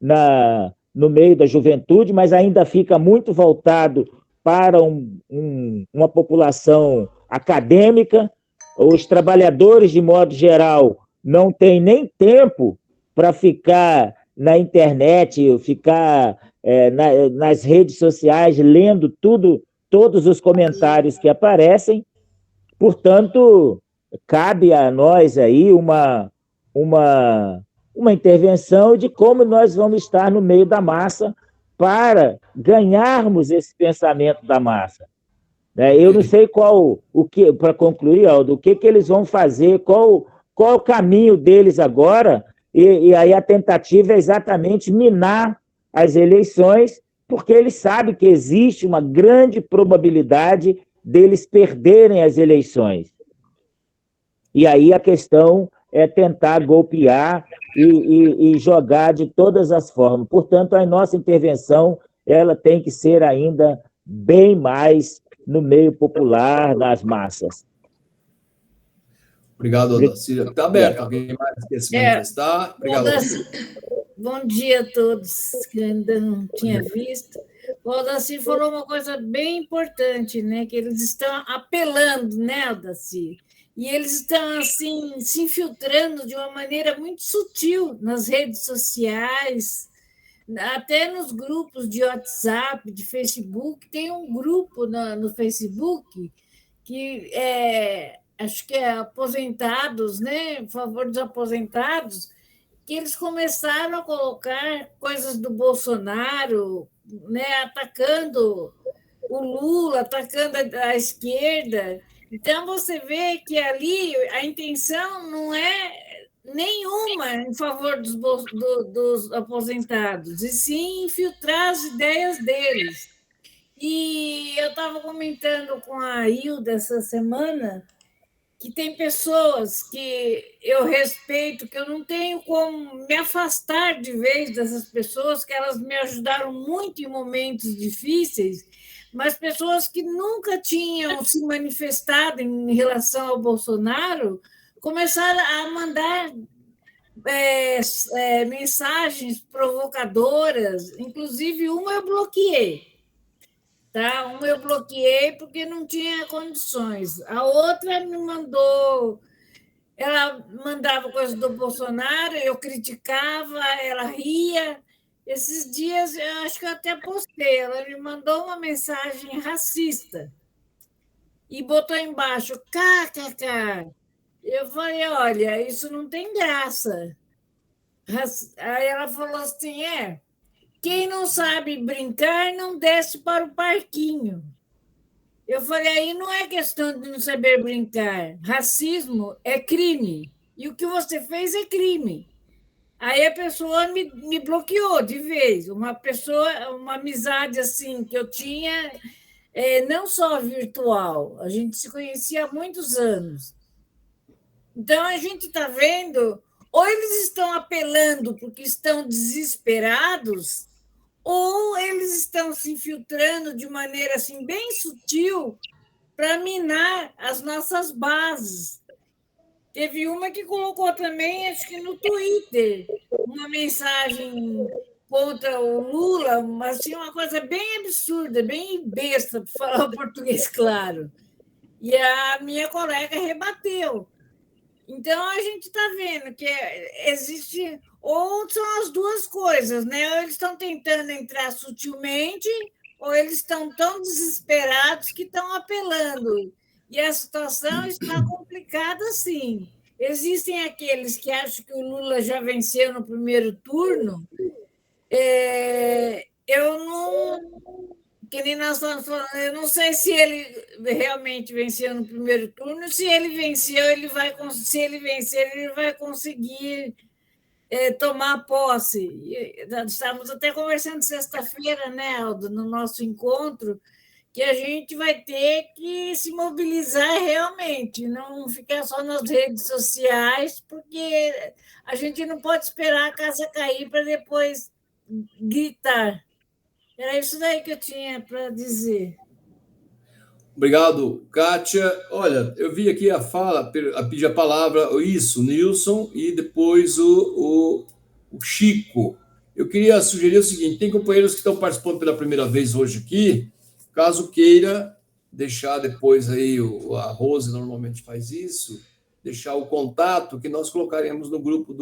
no meio da juventude, mas ainda fica muito voltado para uma população acadêmica. Os trabalhadores, de modo geral, não têm nem tempo para ficar na internet, ficar nas redes sociais, lendo todos os comentários que aparecem. Portanto, cabe a nós aí uma intervenção de como nós vamos estar no meio da massa para ganharmos esse pensamento da massa. Eu não sei para concluir, Aldo, o que eles vão fazer, qual o caminho deles agora, e aí a tentativa é exatamente minar as eleições, porque eles sabem que existe uma grande probabilidade deles perderem as eleições. E aí a questão é tentar golpear e jogar de todas as formas. Portanto, a nossa intervenção ela tem que ser ainda bem mais no meio popular, nas massas. Obrigado, Odacília. Está aberto. Alguém mais quer se manifestar? Obrigado. Bom dia a todos, que ainda não tinha visto. O Odacir falou uma coisa bem importante, né? Que eles estão apelando, né, Odacir? E eles estão, assim, se infiltrando de uma maneira muito sutil nas redes sociais, até nos grupos de WhatsApp, de Facebook. Tem um grupo no Facebook que acho que é aposentados, né? Em favor dos aposentados, que eles começaram a colocar coisas do Bolsonaro, né? Atacando o Lula, atacando a esquerda. Então, você vê que ali a intenção não é nenhuma em favor dos aposentados, e sim infiltrar as ideias deles. E eu estava comentando com a Hilda essa semana que tem pessoas que eu respeito, que eu não tenho como me afastar de vez dessas pessoas, que elas me ajudaram muito em momentos difíceis, mas pessoas que nunca tinham se manifestado em relação ao Bolsonaro começaram a mandar mensagens provocadoras, inclusive uma eu bloqueei. Tá? Uma eu bloqueei porque não tinha condições. A outra me mandou... Ela mandava coisas do Bolsonaro, eu criticava, ela ria. Esses dias, eu acho que eu até postei, ela me mandou uma mensagem racista e botou embaixo, kkk. Eu falei, olha, isso não tem graça. Aí ela falou assim, quem não sabe brincar não desce para o parquinho. Eu falei, aí não é questão de não saber brincar. Racismo é crime. E o que você fez é crime. Aí a pessoa me bloqueou de vez. Uma amizade assim que eu tinha, não só virtual, a gente se conhecia há muitos anos. Então a gente está vendo, ou eles estão apelando porque estão desesperados, ou eles estão se infiltrando de maneira assim, bem sutil para minar as nossas bases. Teve uma que colocou também, acho que no Twitter, uma mensagem contra o Lula, mas assim, uma coisa bem absurda, bem besta, para falar o português claro. E a minha colega rebateu. Então, a gente está vendo que existe... Ou são as duas coisas, né? Ou eles estão tentando entrar sutilmente, ou eles estão tão desesperados que estão apelando. E a situação está complicada, sim. Existem aqueles que acham que o Lula já venceu no primeiro turno. Eu não... Que nem nós estamos falando, eu não sei se ele realmente venceu no primeiro turno, se ele venceu, se ele vencer, ele vai conseguir tomar posse. Estávamos até conversando sexta-feira, né, Aldo, no nosso encontro, que a gente vai ter que se mobilizar realmente, não ficar só nas redes sociais, porque a gente não pode esperar a casa cair para depois gritar. Era isso daí que eu tinha para dizer. Obrigado, Kátia. Olha, eu vi aqui pedir a palavra, isso, Nilson, e depois o Chico. Eu queria sugerir o seguinte, tem companheiros que estão participando pela primeira vez hoje aqui, caso queira deixar depois aí, a Rose normalmente faz isso, deixar o contato que nós colocaremos no grupo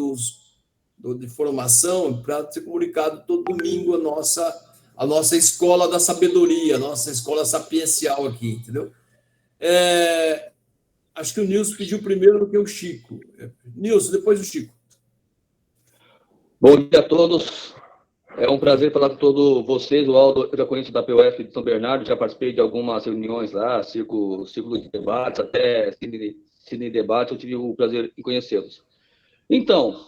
de formação para ser comunicado todo domingo a nossa escola da sabedoria, a nossa escola sapiencial aqui, entendeu? Acho que o Nilson pediu primeiro do que o Chico. Nilson, depois o Chico. Bom dia a todos. É um prazer falar com todos vocês. O Aldo, eu já conheço da PUF de São Bernardo, já participei de algumas reuniões lá, círculo de debates, até cine debate, eu tive o prazer em conhecê-los. Então,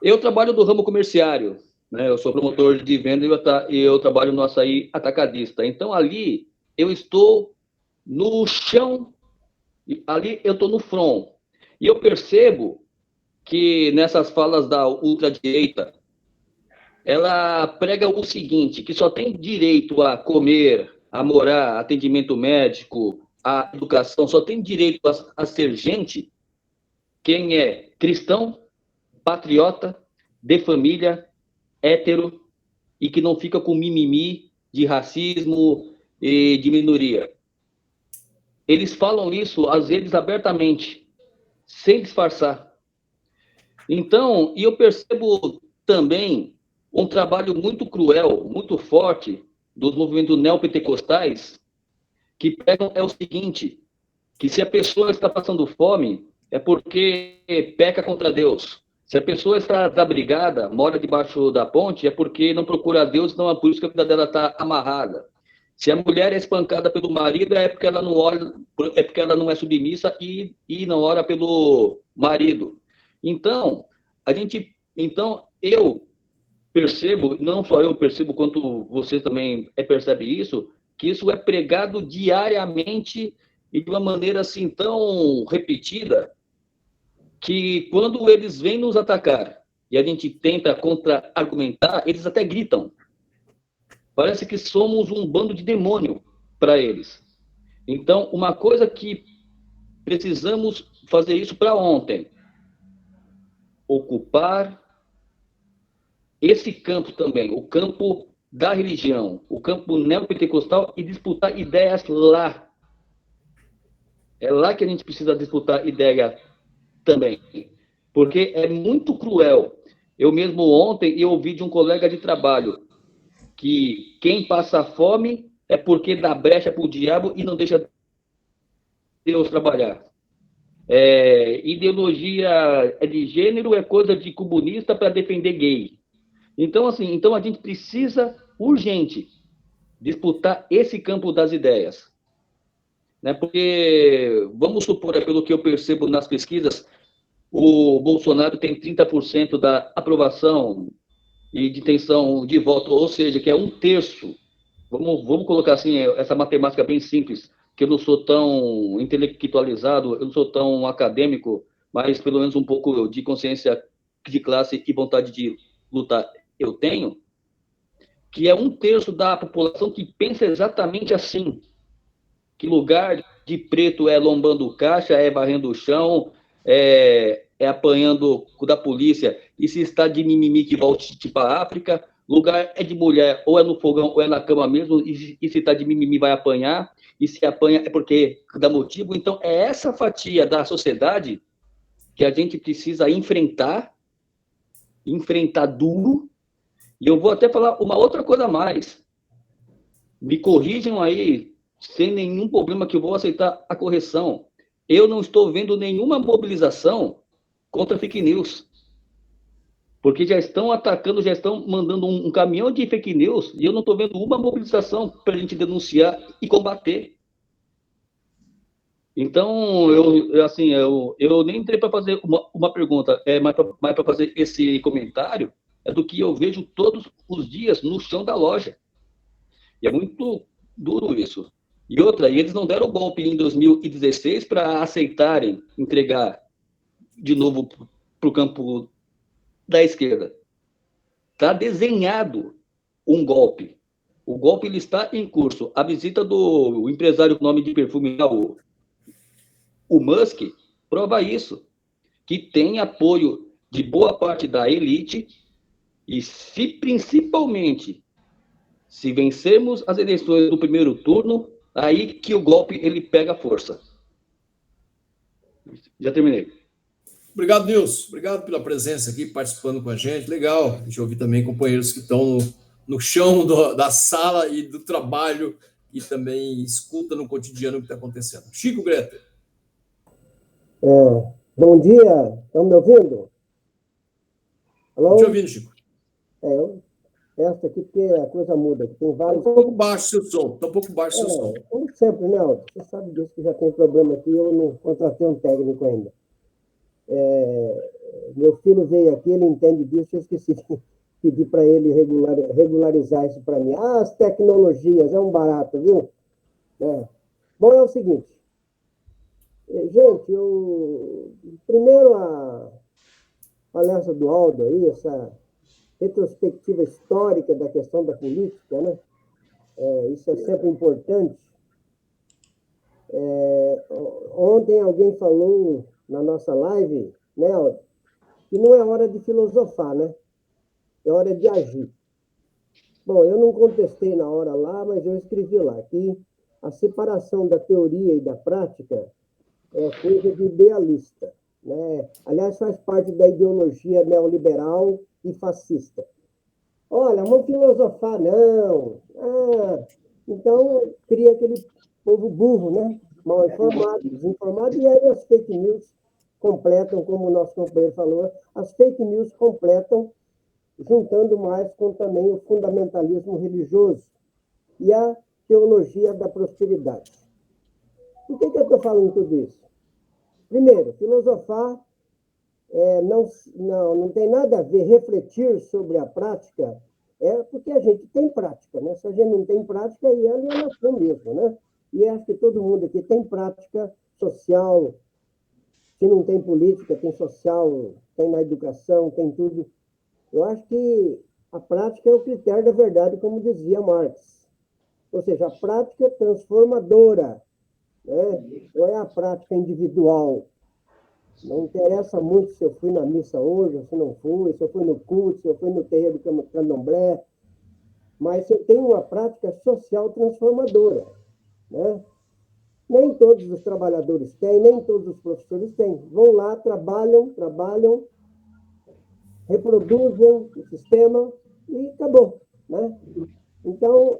eu trabalho do ramo comerciário, né? Eu sou promotor de venda e eu trabalho no açaí atacadista. Então, ali, eu estou no chão, ali eu estou no front. E eu percebo que nessas falas da ultradireita, ela prega o seguinte, que só tem direito a comer, a morar, a atendimento médico, a educação, só tem direito a ser gente quem é cristão, patriota, de família, hétero e que não fica com mimimi de racismo e de minoria. Eles falam isso, às vezes, abertamente, sem disfarçar. Então, e eu percebo também um trabalho muito cruel, muito forte dos movimentos neopentecostais, que pegam o seguinte, que se a pessoa está passando fome, é porque peca contra Deus. Se a pessoa está desabrigada, mora debaixo da ponte, é porque não procura a Deus, não é por isso que a vida dela está amarrada. Se a mulher é espancada pelo marido, é porque ela não ora, é porque ela não é submissa e não ora pelo marido. Então, eu percebo, não só eu percebo, quanto você também percebe isso, que isso é pregado diariamente e de uma maneira assim tão repetida, que quando eles vêm nos atacar e a gente tenta contra-argumentar, eles até gritam. Parece que somos um bando de demônio. para eles. Então, uma coisa que precisamos fazer isso para ontem, ocupar esse campo também, o campo da religião, o campo neopentecostal, e disputar ideias lá. É lá que a gente precisa disputar ideia também, porque é muito cruel. Eu mesmo ontem eu ouvi de um colega de trabalho que quem passa fome é porque dá brecha para o diabo e não deixa Deus trabalhar. Ideologia de gênero é coisa de comunista para defender gay. Então, assim, então a gente precisa, urgente, disputar esse campo das ideias. Né? Porque, vamos supor, pelo que eu percebo nas pesquisas, o Bolsonaro tem 30% da aprovação e de intenção de voto, ou seja, que é 1/3. Vamos colocar assim, essa matemática bem simples, que eu não sou tão intelectualizado, eu não sou tão acadêmico, mas pelo menos um pouco de consciência de classe e vontade de lutar eu tenho, que é 1/3 da população que pensa exatamente assim, que lugar de preto é lombando caixa, é varrendo o chão, é apanhando da polícia, e se está de mimimi que volte para a África, lugar é de mulher, ou é no fogão, ou é na cama mesmo, e se está de mimimi vai apanhar, e se apanha é porque dá motivo. Então, é essa fatia da sociedade que a gente precisa enfrentar duro, e eu vou até falar uma outra coisa a mais. Me corrijam aí, sem nenhum problema, que eu vou aceitar a correção. Eu não estou vendo nenhuma mobilização contra fake news. Porque já estão atacando, já estão mandando um caminhão de fake news, e eu não estou vendo uma mobilização para a gente denunciar e combater. Então, eu nem entrei para fazer uma pergunta, mas para fazer esse comentário, é do que eu vejo todos os dias no chão da loja. E é muito duro isso. E outra, eles não deram golpe em 2016 para aceitarem entregar de novo para o campo da esquerda. Está desenhado um golpe. O golpe ele está em curso. A visita do empresário com nome de perfume, o Musk, prova isso. Que tem apoio de boa parte da elite, e se principalmente se vencermos as eleições do primeiro turno, aí que o golpe ele pega força. Já terminei. Obrigado, Nilson. Obrigado pela presença aqui, participando com a gente. Legal. Deixa eu ouvir também companheiros que estão no chão da sala e do trabalho e também escuta no cotidiano o que está acontecendo. Chico Greter. Bom dia. Estão me ouvindo? Alô? Estou te ouvindo, Chico. Eu peço aqui porque a coisa muda. Tem vários... Está um pouco baixo o seu som. Está um pouco baixo o seu som. Como sempre, né, Aldo? Você sabe disso que já tem problema aqui, eu não contratei um técnico ainda. Meu filho veio aqui, ele entende disso, eu esqueci de pedir para ele regularizar isso para mim. As tecnologias, é um barato, viu? Bom, é o seguinte. Gente, primeiro a palestra do Aldo aí, essa retrospectiva histórica da questão da política, né? Isso é sempre importante. Ontem alguém falou na nossa live, né, Aldo, que não é hora de filosofar, né? É hora de agir. Bom, eu não contestei na hora lá, mas eu escrevi lá que a separação da teoria e da prática é coisa de idealista, né? Aliás, faz parte da ideologia neoliberal e fascista. Olha, vamos filosofar, não. Então, cria aquele povo burro, né? Mal informado, desinformado, e aí as fake news completam, como o nosso companheiro falou, as fake news completam, juntando mais com também o fundamentalismo religioso e a teologia da prosperidade. Por que eu estou falando tudo isso? Primeiro, filosofar não tem nada a ver, refletir sobre a prática, porque a gente tem prática, né? Se a gente não tem prática, aí é alienação mesmo, né? E acho que todo mundo aqui tem prática social. Se não tem política, tem social, tem na educação, tem tudo. Eu acho que a prática é o critério da verdade, como dizia Marx. Ou seja, a prática transformadora, né? Não é a prática individual. Não interessa muito se eu fui na missa hoje, ou se não fui, se eu fui no culto, se eu fui no terreiro do candomblé, mas eu tenho uma prática social transformadora, né? Nem todos os trabalhadores têm, nem todos os professores têm. Vão lá, trabalham, reproduzem o sistema e acabou, né? Então,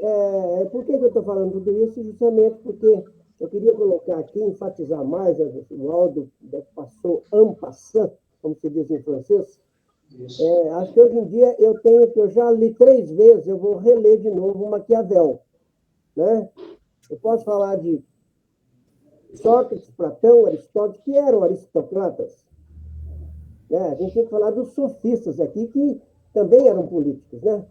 por que eu estou falando tudo isso? Justamente porque eu queria colocar aqui, enfatizar mais, o Aldo passou en passant, como se diz em francês. Acho que hoje em dia eu já li 3 vezes, eu vou reler de novo Maquiavel, né? Eu posso falar de Sócrates, Platão, Aristóteles, que eram aristocratas. A gente tem que falar dos sofistas aqui, que também eram políticos, né?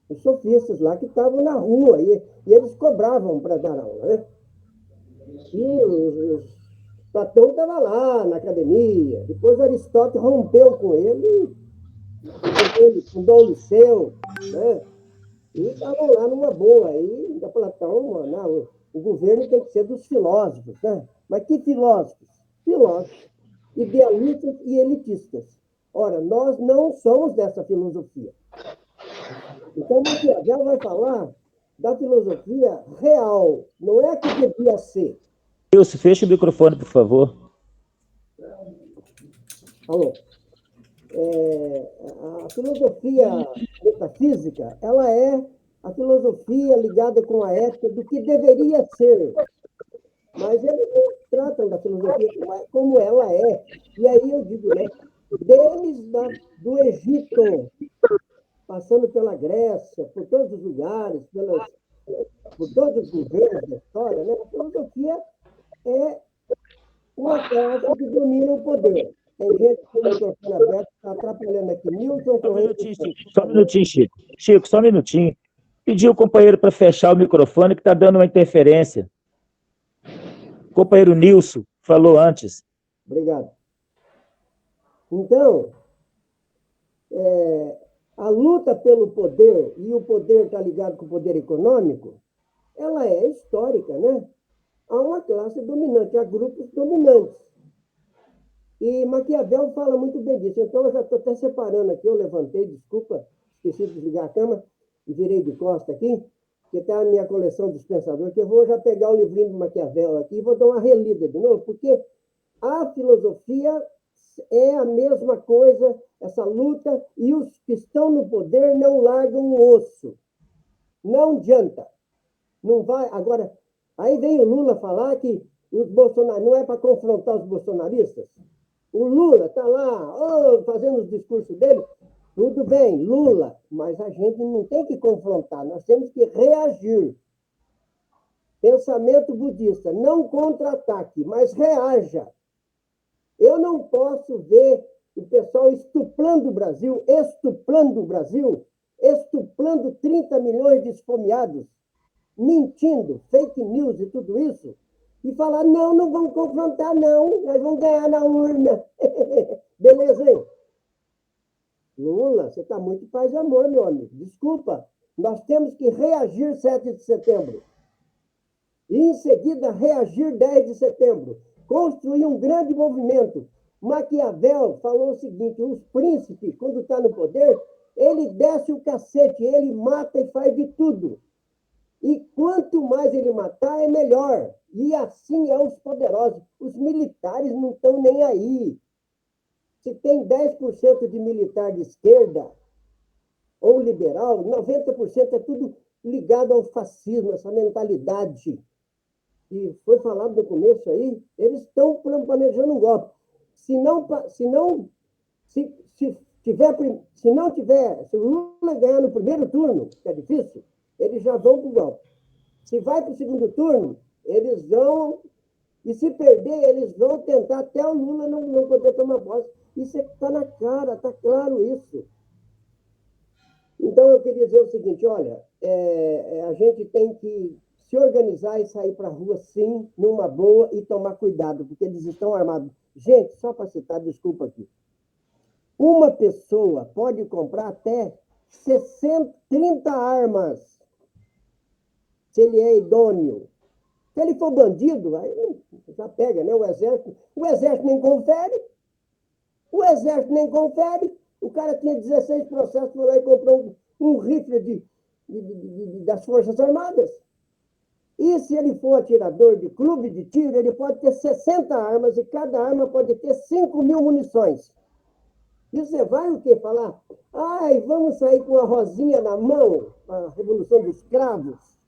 Os sofistas lá que estavam na rua e eles cobravam para dar aula, né? E Platão estava lá na academia, depois Aristóteles rompeu com ele, fundou o Liceu, né? E estavam lá numa boa. E da Platão, não, o governo tem que ser dos filósofos, né? Mas que filósofos? Filósofos, idealistas e elitistas. Ora, nós não somos dessa filosofia. Então, Maquiavel vai falar da filosofia real, não é a que devia ser. Wilson, fecha o microfone, por favor. Alô? A filosofia metafísica, ela é a filosofia ligada com a ética do que deveria ser. Mas eles não tratam da filosofia como ela é. E aí eu digo, né? Do Egito, passando pela Grécia, por todos os lugares, por todos os governos da história, né? A filosofia é uma classe que domina o poder. Tem gente com o microfone aberto, está atrapalhando aqui. Nilson Correia. Só um minutinho, Chico. Chico, só um minutinho. Pedi o companheiro para fechar o microfone, que está dando uma interferência. O companheiro Nilson falou antes. Obrigado. Então, a luta pelo poder, e o poder está ligado com o poder econômico, ela é histórica, né? Há uma classe dominante, há grupos dominantes. E Maquiavel fala muito bem disso. Então, eu já estou até separando aqui, eu levantei, desculpa, esqueci de desligar a câmera, e virei de costa aqui, que está a minha coleção dos pensadores, que eu vou já pegar o livrinho de Maquiavel aqui e vou dar uma relida de novo, porque a filosofia é a mesma coisa, essa luta, e os que estão no poder não largam o osso. Não adianta. Não vai. Agora, aí vem o Lula falar que os bolsonaristas, não é para confrontar os bolsonaristas. O Lula está lá, fazendo os discursos dele. Tudo bem, Lula, mas a gente não tem que confrontar, nós temos que reagir. Pensamento budista, não contra-ataque, mas reaja. Eu não posso ver o pessoal estuprando o Brasil, estuprando 30 milhões de esfomeados, mentindo, fake news e tudo isso, e falar, não vamos confrontar, não, nós vamos ganhar na urna. Beleza, hein? Lula, você está muito paz e amor, meu amigo. Desculpa, nós temos que reagir 7 de setembro. E, em seguida, reagir 10 de setembro. Construir um grande movimento. Maquiavel falou o seguinte, os príncipes, quando está no poder, ele desce o cacete, ele mata e faz de tudo. E quanto mais ele matar, é melhor. E assim é os poderosos. Os militares não estão nem aí. Se tem 10% de militar de esquerda ou liberal, 90% é tudo ligado ao fascismo, essa mentalidade. E foi falado no começo aí, eles estão planejando um golpe. Se o Lula ganhar no primeiro turno, que é difícil, eles já vão para o golpe. Se vai para o segundo turno, eles vão, e se perder, eles vão tentar até o Lula não poder tomar posse. Isso está na cara, está claro isso. Então, eu queria dizer o seguinte, olha, a gente tem que se organizar e sair para a rua, sim, numa boa, e tomar cuidado, porque eles estão armados. Gente, só para citar, desculpa aqui. Uma pessoa pode comprar até 30 armas. se ele é idôneo. Se ele for bandido, aí já pega, né? O exército nem confere. O exército nem confere. O cara tinha 16 processos, foi lá e comprou um rifle das Forças Armadas. E se ele for atirador de clube de tiro, ele pode ter 60 armas e cada arma pode ter 5.000 munições. E você vai o quê? Falar, ai, vamos sair com a rosinha na mão, a Revolução dos Cravos.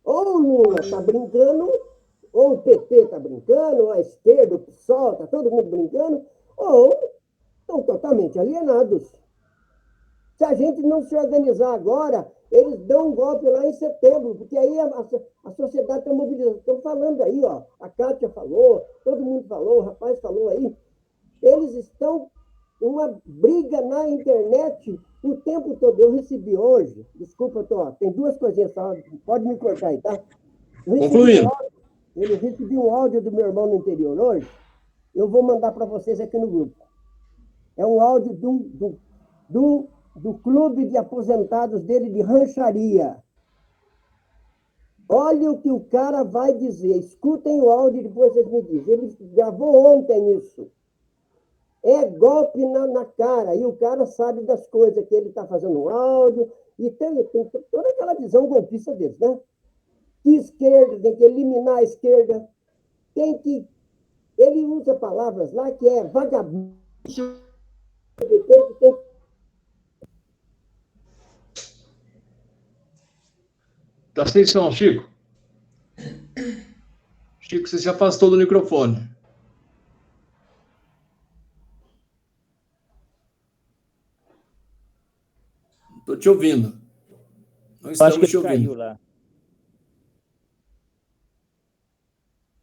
Ou o Lula está brincando, ou o PT está brincando, ou a esquerda, o PSOL, está todo mundo brincando, ou estão totalmente alienados. Se a gente não se organizar agora, eles dão um golpe lá em setembro, porque aí a sociedade está mobilizada. Estão falando aí, ó, a Kátia falou, todo mundo falou, o rapaz falou aí. Eles estão uma briga na internet o tempo todo. Eu recebi hoje, desculpa, tem duas coisinhas só, pode me cortar aí, tá? Concluindo. Eu recebi um áudio do meu irmão no interior hoje, eu vou mandar para vocês aqui no grupo. É um áudio do clube de aposentados dele de rancharia. Olha o que o cara vai dizer. Escutem o áudio e depois vocês me dizem. Ele gravou ontem isso. É golpe na cara. E o cara sabe das coisas que ele está fazendo no áudio. E tem toda aquela visão golpista deles, né? Que esquerda, tem que eliminar a esquerda. Ele usa palavras lá que é vagabundo. Dá atenção, Chico. Chico, você se afastou do microfone. Estou te ouvindo. Não estamos Acho que te ele ouvindo. caiu lá.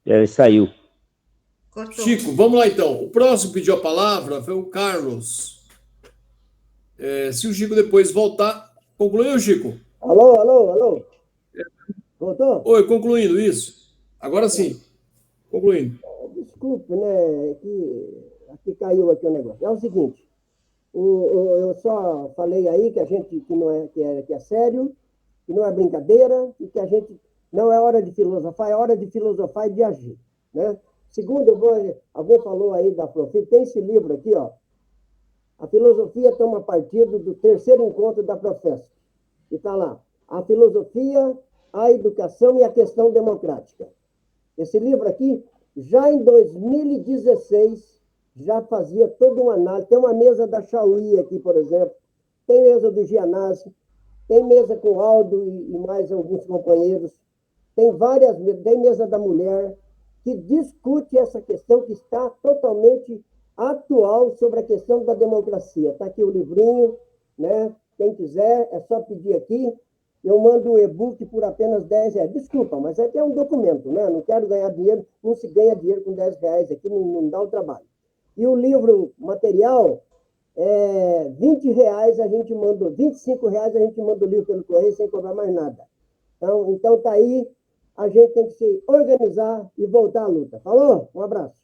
Ele saiu. Cortou. Chico, vamos lá então. O próximo pediu a palavra foi o Carlos. Se o Chico depois voltar... Concluiu, Chico? Alô? Voltou? Oi, concluindo isso. Agora sim. Concluindo. Desculpe, né? Aqui caiu aqui o negócio. É o seguinte, eu só falei aí que a gente que é sério, que não é brincadeira, e que a gente não é hora de filosofar, é hora de filosofar e de agir, né? Segundo, alguém falou aí da Profit, tem esse livro aqui, ó. A filosofia toma partido do terceiro encontro da Profesc. E está lá, a filosofia, a educação e a questão democrática. Esse livro aqui, já em 2016, já fazia toda uma análise. Tem uma mesa da Chauí aqui, por exemplo, tem mesa do Gianazzi, tem mesa com o Aldo e mais alguns companheiros, tem várias mesas, tem mesa da mulher, que discute essa questão que está totalmente atual sobre a questão da democracia. Está aqui o livrinho, né? Quem quiser, é só pedir aqui. Eu mando o e-book por apenas R$10. Desculpa, mas aqui é um documento, né? Não quero ganhar dinheiro, não se ganha dinheiro com R$10 aqui, não dá o trabalho. E o livro material, R$20 a gente manda, R$25 a gente manda o livro pelo correio sem cobrar mais nada. Então tá aí, a gente tem que se organizar e voltar à luta. Falou? Um abraço.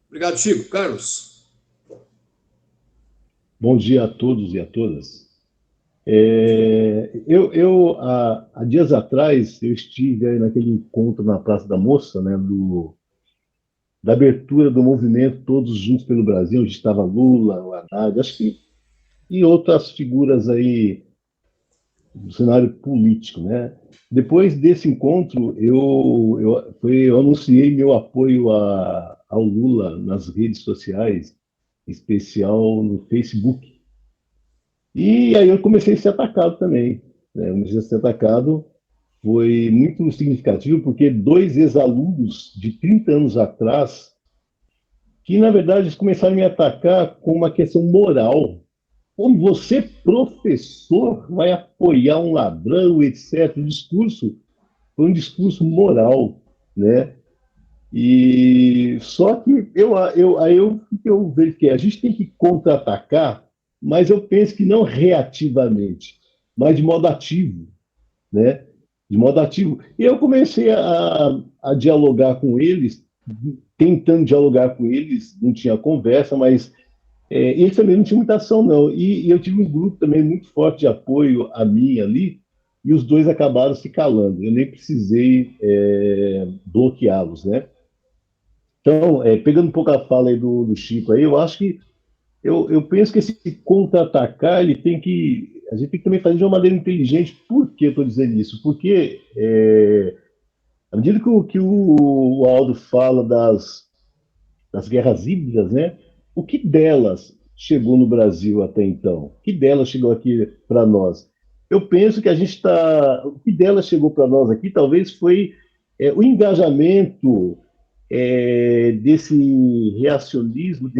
Obrigado, Chico. Carlos. Bom dia a todos e a todas. Há dias atrás, eu estive aí naquele encontro na Praça da Moça, né, da abertura do movimento Todos Juntos pelo Brasil, onde estava Lula, o Haddad, acho que, e outras figuras aí do cenário político, né? Depois desse encontro, eu anunciei meu apoio ao Lula nas redes sociais, em especial no Facebook. E aí eu comecei a ser atacado também, né? Eu comecei a ser atacado, foi muito significativo, porque 2 ex-alunos de 30 anos atrás, que na verdade eles começaram a me atacar com uma questão moral. Como você, professor, vai apoiar um ladrão, etc. O discurso foi um discurso moral, né? E só que eu vejo que a gente tem que contra-atacar, mas eu penso que não reativamente, mas de modo ativo, né? De modo ativo. E eu comecei a dialogar com eles, tentando dialogar com eles, não tinha conversa, mas eles também não tinham muita ação, não. E eu tive um grupo também muito forte de apoio a mim ali, e os dois acabaram se calando. Eu nem precisei bloqueá-los, né? Então, pegando um pouco a fala aí do Chico aí, eu acho que eu penso que esse contra-atacar, a gente tem que também fazer de uma maneira inteligente. Por que eu estou dizendo isso? Porque à medida que o Aldo fala das guerras híbridas, né? O que delas chegou no Brasil até então? O que delas chegou aqui para nós? Eu penso que o que delas chegou para nós aqui talvez foi o engajamento desse reacionismo,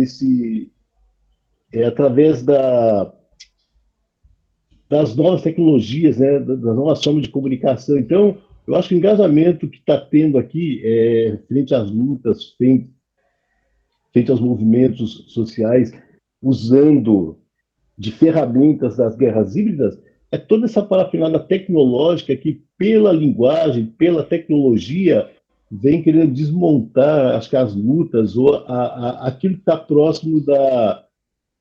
através das novas tecnologias, né, das novas formas de comunicação. Então, eu acho que o engajamento que está tendo aqui, frente às lutas, frente aos movimentos sociais, usando de ferramentas das guerras híbridas, é toda essa parafernália tecnológica que, pela linguagem, pela tecnologia, vem querendo desmontar, acho que as lutas ou aquilo que está próximo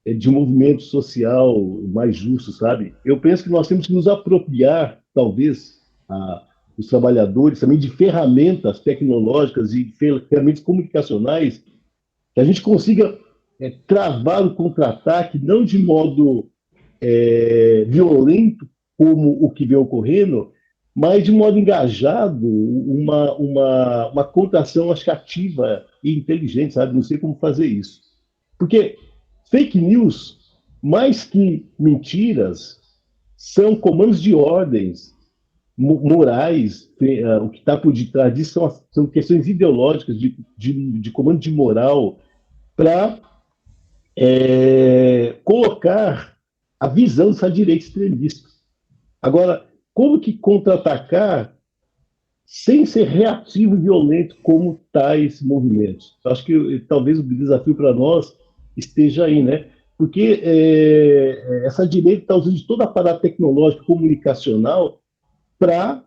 de um movimento social mais justo, sabe? Eu penso que nós temos que nos apropriar, talvez, os trabalhadores também de ferramentas tecnológicas e ferramentas comunicacionais que a gente consiga travar o contra-ataque, não de modo violento, como o que vem ocorrendo, mas de modo engajado, uma contra-ação, acho que ativa e inteligente, sabe? Não sei como fazer isso. Porque fake news, mais que mentiras, são comandos de ordens morais. O que está por detrás disso são questões ideológicas, de comando de moral, para colocar a visão dessa direita extremista. Agora, como que contra-atacar sem ser reativo e violento como tais movimentos? Acho que talvez o desafio para nós esteja aí, né? Porque essa direita está usando de todo o aparato tecnológico comunicacional para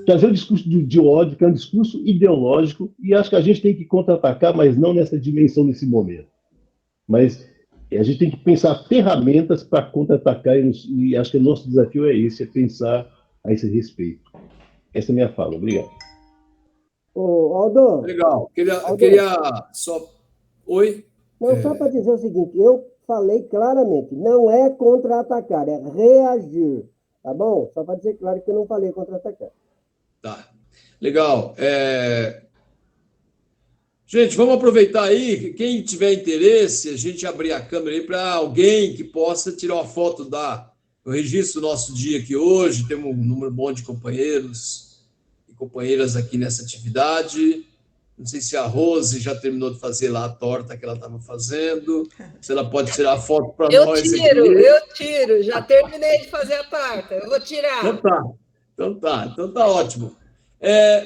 trazer um discurso de ódio, que é um discurso ideológico, e acho que a gente tem que contra-atacar, mas não nessa dimensão, nesse momento. Mas a gente tem que pensar ferramentas para contra-atacar, e acho que o nosso desafio é esse, pensar a esse respeito. Essa é a minha fala. Obrigado. Aldo. Legal. Queria só... Oi? Não, só para dizer o seguinte, eu falei claramente, não é contra-atacar, é reagir, tá bom? Só para dizer claro que eu não falei contra-atacar. Tá. Legal. Gente, vamos aproveitar aí, quem tiver interesse, a gente abrir a câmera aí para alguém que possa tirar uma foto do registro do nosso dia aqui hoje. Temos um número bom de companheiros e companheiras aqui nessa atividade. Não sei se a Rose já terminou de fazer lá a torta que ela estava fazendo. Se ela pode tirar a foto para nós aqui. Eu tiro. Já terminei de fazer a torta. Eu vou tirar. Então tá ótimo.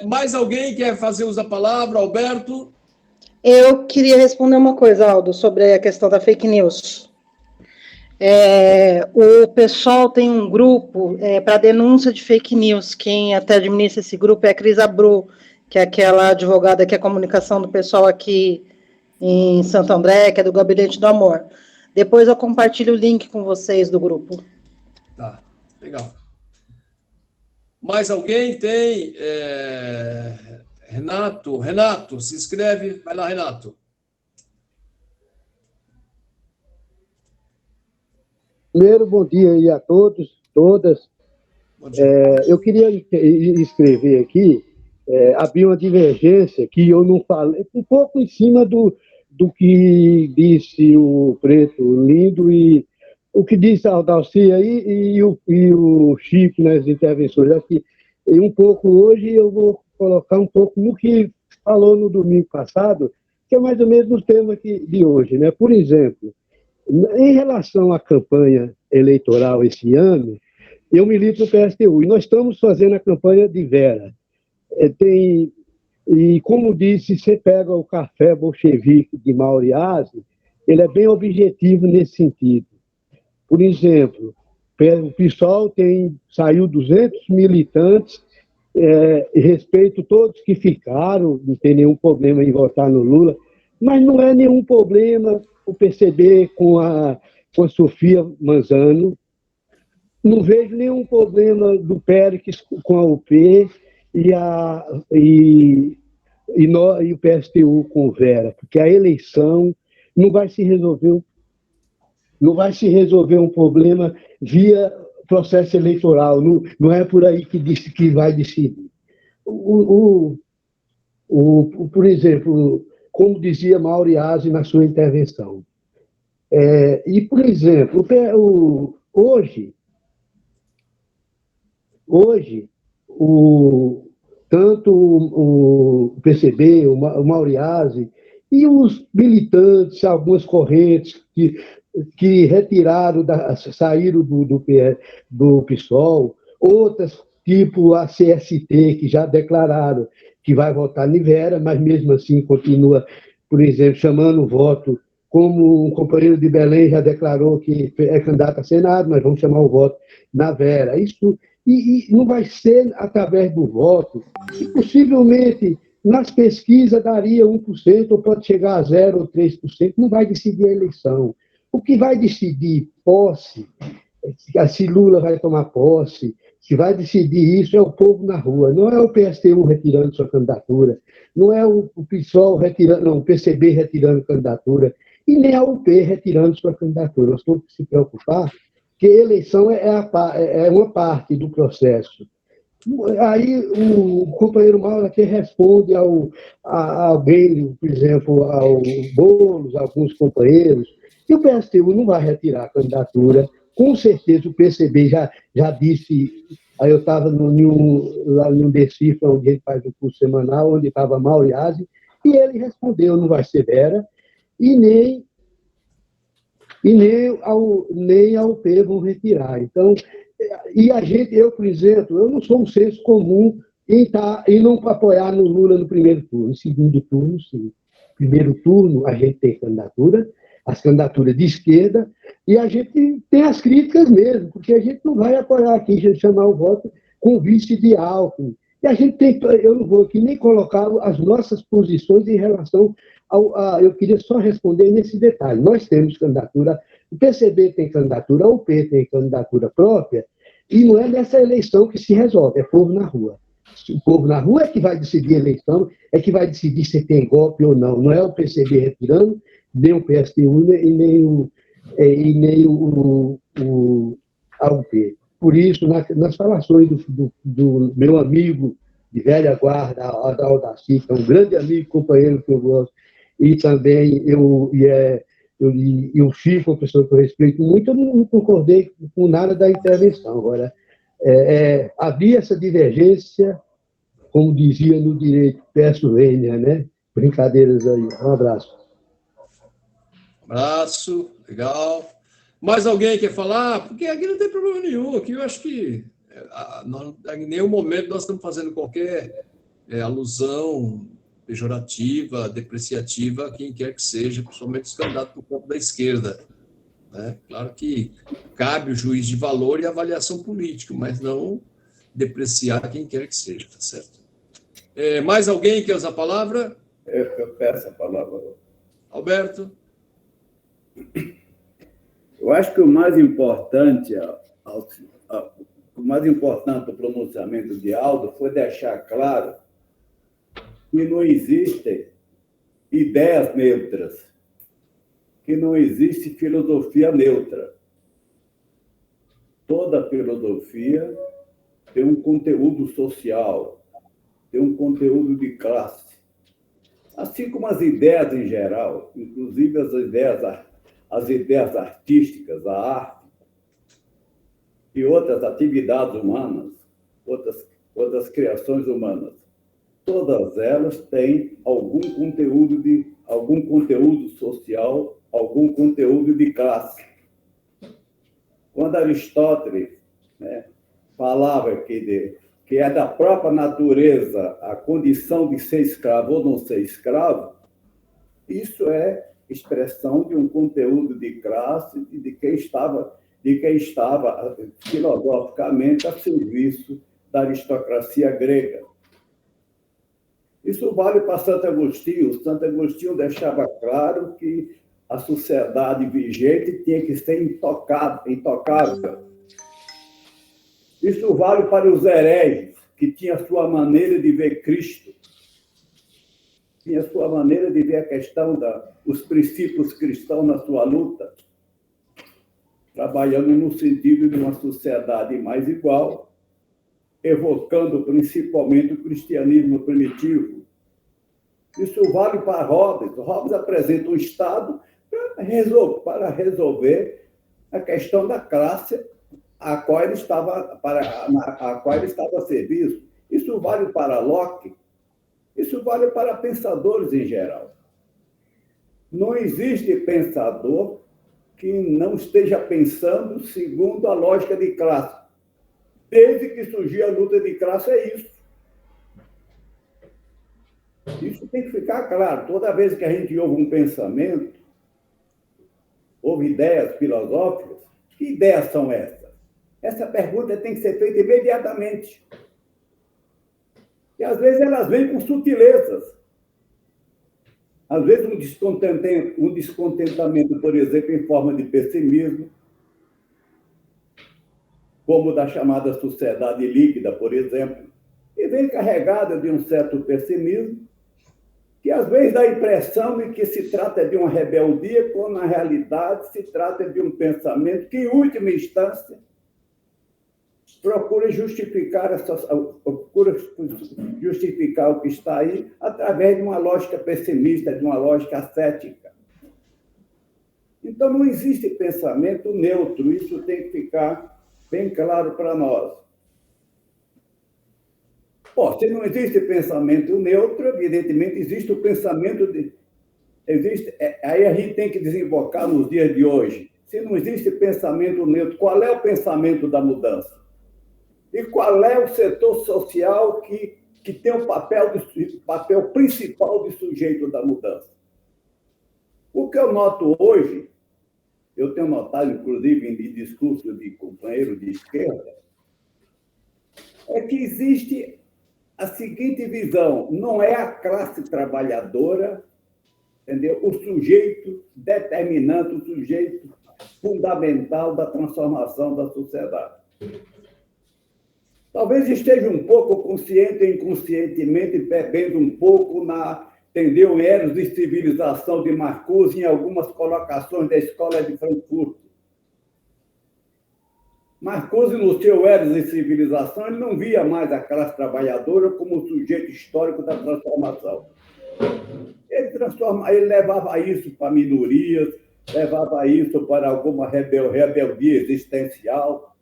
Mais alguém quer fazer uso da palavra? Alberto? Eu queria responder uma coisa, Aldo, sobre a questão da fake news. O pessoal tem um grupo para denúncia de fake news. Quem até administra esse grupo é a Cris Abru, que é aquela advogada que é a comunicação do pessoal aqui em Santo André, que é do Gabinete do Amor. Depois eu compartilho o link com vocês do grupo. Tá, legal. Mais alguém tem? Renato, se inscreve. Vai lá, Renato. Primeiro, bom dia aí a todos, todas. Eu queria escrever aqui, havia uma divergência que eu não falei, um pouco em cima do que disse o Preto Lindo e o que disse a Aldalci aí e o Chico nas intervenções. Acho que um pouco hoje eu vou colocar um pouco no que falou no domingo passado, que é mais ou menos o tema de hoje, né? Por exemplo, em relação à campanha eleitoral esse ano, eu milito no PSTU e nós estamos fazendo a campanha de Vera. E como disse, você pega o café bolchevique de Mauriase, ele é bem objetivo nesse sentido. Por exemplo, o PSOL saiu 200 militantes, respeito todos que ficaram, não tem nenhum problema em votar no Lula, mas não é nenhum problema o PCB com a Sofia Manzano, não vejo nenhum problema do Péricles com a UP e o PSTU com o Vera, porque a eleição não vai se resolver um problema via processo eleitoral, não é por aí que vai decidir. Por exemplo, como dizia Mauriase na sua intervenção, e, por exemplo, hoje tanto o PCB, o Mauriase e os militantes, algumas correntes que retiraram, saíram do PSOL, outras, tipo a CST, que já declararam que vai votar em Vera, mas mesmo assim continua, por exemplo, chamando o voto, como um companheiro de Belém já declarou que é candidato a Senado, mas vamos chamar o voto na Vera. Isso, e não vai ser através do voto, e possivelmente nas pesquisas daria 1%, ou pode chegar a 0% ou 3%, não vai decidir a eleição. O que vai decidir posse, se Lula vai tomar posse, se vai decidir isso é o povo na rua, não é o PSTU retirando sua candidatura, não é o PSOL retirando, não, o PCB retirando candidatura, e nem a UP retirando sua candidatura. Nós temos que se preocupar que a eleição é uma parte do processo. Aí o companheiro Mauro aqui responde a alguém, por exemplo, ao Boulos, a alguns companheiros, e o PSTU não vai retirar a candidatura. Com certeza o PCB já disse. Aí eu estava lá no Decifra, onde ele faz o curso semanal, onde estava Mauriase, e ele respondeu: não vai ser Vera, e nem a UP vão retirar. Então, e eu, por exemplo, eu não sou um senso comum em não apoiar no Lula no primeiro turno. No segundo turno, sim. Primeiro turno, a gente tem candidatura, as candidaturas de esquerda, e a gente tem as críticas mesmo, porque a gente não vai apoiar aqui, chamar o voto com vice de Alckmin. E a gente tem, eu não vou aqui nem colocar as nossas posições em relação eu queria só responder nesse detalhe. Nós temos candidatura, o PCB tem candidatura, a UP tem candidatura própria, e não é nessa eleição que se resolve, é povo na rua. O povo na rua é que vai decidir a eleição, é que vai decidir se tem golpe ou não. Não é o PCB retirando, nem o PSTU e nem a UP. Por isso, nas falações do meu amigo de velha guarda, da Aldaci, que é um grande amigo, companheiro que eu gosto, e também o Chico, professor que eu respeito muito, eu não concordei com nada da intervenção. Agora, havia essa divergência, como dizia no direito, peço vênia, né? Brincadeiras aí. Um abraço. Abraço, legal. Mais alguém quer falar? Porque aqui não tem problema nenhum. Aqui eu acho que em nenhum momento nós estamos fazendo qualquer alusão pejorativa, depreciativa a quem quer que seja, principalmente os candidatos do campo da esquerda. Né? Claro que cabe o juízo de valor e avaliação política, mas não depreciar quem quer que seja, tá certo? Mais alguém quer usar a palavra? Eu peço a palavra. Alberto? Eu acho que o mais importante do pronunciamento de Aldo foi deixar claro que não existem ideias neutras, que não existe filosofia neutra. Toda filosofia tem um conteúdo social, tem um conteúdo de classe. Assim como as ideias em geral, inclusive as ideias artísticas, a arte e outras atividades humanas, outras criações humanas, todas elas têm algum conteúdo social, algum conteúdo de classe. Quando Aristóteles falava que é da própria natureza a condição de ser escravo ou não ser escravo, isso é expressão de um conteúdo de classe e de quem estava filosoficamente a serviço da aristocracia grega. Isso vale para Santo Agostinho. Santo Agostinho deixava claro que a sociedade vigente tinha que ser intocável. Isso vale para os hereges, que tinham a sua maneira de ver Cristo, tinha a sua maneira de ver a questão dos princípios cristãos na sua luta, trabalhando no sentido de uma sociedade mais igual, evocando principalmente o cristianismo primitivo. Isso vale para Hobbes. Hobbes apresenta um Estado para resolver a questão da classe a qual ele estava a serviço. Isso vale para Locke. Isso vale para pensadores em geral. Não existe pensador que não esteja pensando segundo a lógica de classe. Desde que surgiu a luta de classe, é isso. Isso tem que ficar claro. Toda vez que a gente ouve um pensamento, ouve ideias filosóficas, que ideias são essas? Essa pergunta tem que ser feita imediatamente. E, às vezes, elas vêm com sutilezas. Às vezes, um descontentamento, por exemplo, em forma de pessimismo, como da chamada sociedade líquida, por exemplo, e vem carregada de um certo pessimismo, que, às vezes, dá a impressão de que se trata de uma rebeldia, quando, na realidade, se trata de um pensamento que, em última instância, procura justificar o que está aí através de uma lógica pessimista, de uma lógica ascética. Então, não existe pensamento neutro, isso tem que ficar bem claro para nós. Se não existe pensamento neutro, evidentemente existe o pensamento aí a gente tem que desembocar nos dias de hoje. Se não existe pensamento neutro, qual é o pensamento da mudança? E qual é o setor social que tem o papel principal de sujeito da mudança? O que eu noto hoje, eu tenho notado, inclusive, em discurso de companheiro de esquerda, é que existe a seguinte visão: não é a classe trabalhadora, entendeu? O sujeito determinante, o sujeito fundamental da transformação da sociedade. Talvez esteja um pouco consciente ou inconscientemente bebendo um pouco entendeu, Eros de Civilização de Marcuse em algumas colocações da Escola de Frankfurt. Marcuse, no seu Eros de Civilização, ele não via mais a classe trabalhadora como sujeito histórico da transformação. Ele levava isso para minorias, levava isso para alguma rebeldia existencial,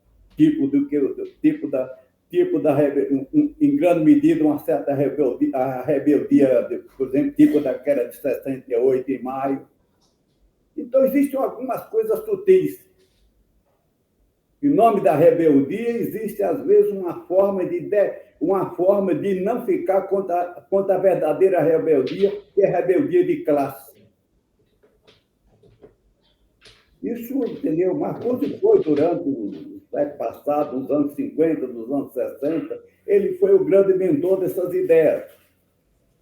em grande medida, uma certa rebeldia, por exemplo, tipo daquela de 68, em maio. Então, existem algumas coisas sutis. Em nome da rebeldia, existe, às vezes, uma forma de não ficar contra a verdadeira rebeldia, que é a rebeldia de classe. Isso, entendeu? Marcuse foi durante o século passado, nos anos 50, nos anos 60, ele foi o grande mentor dessas ideias.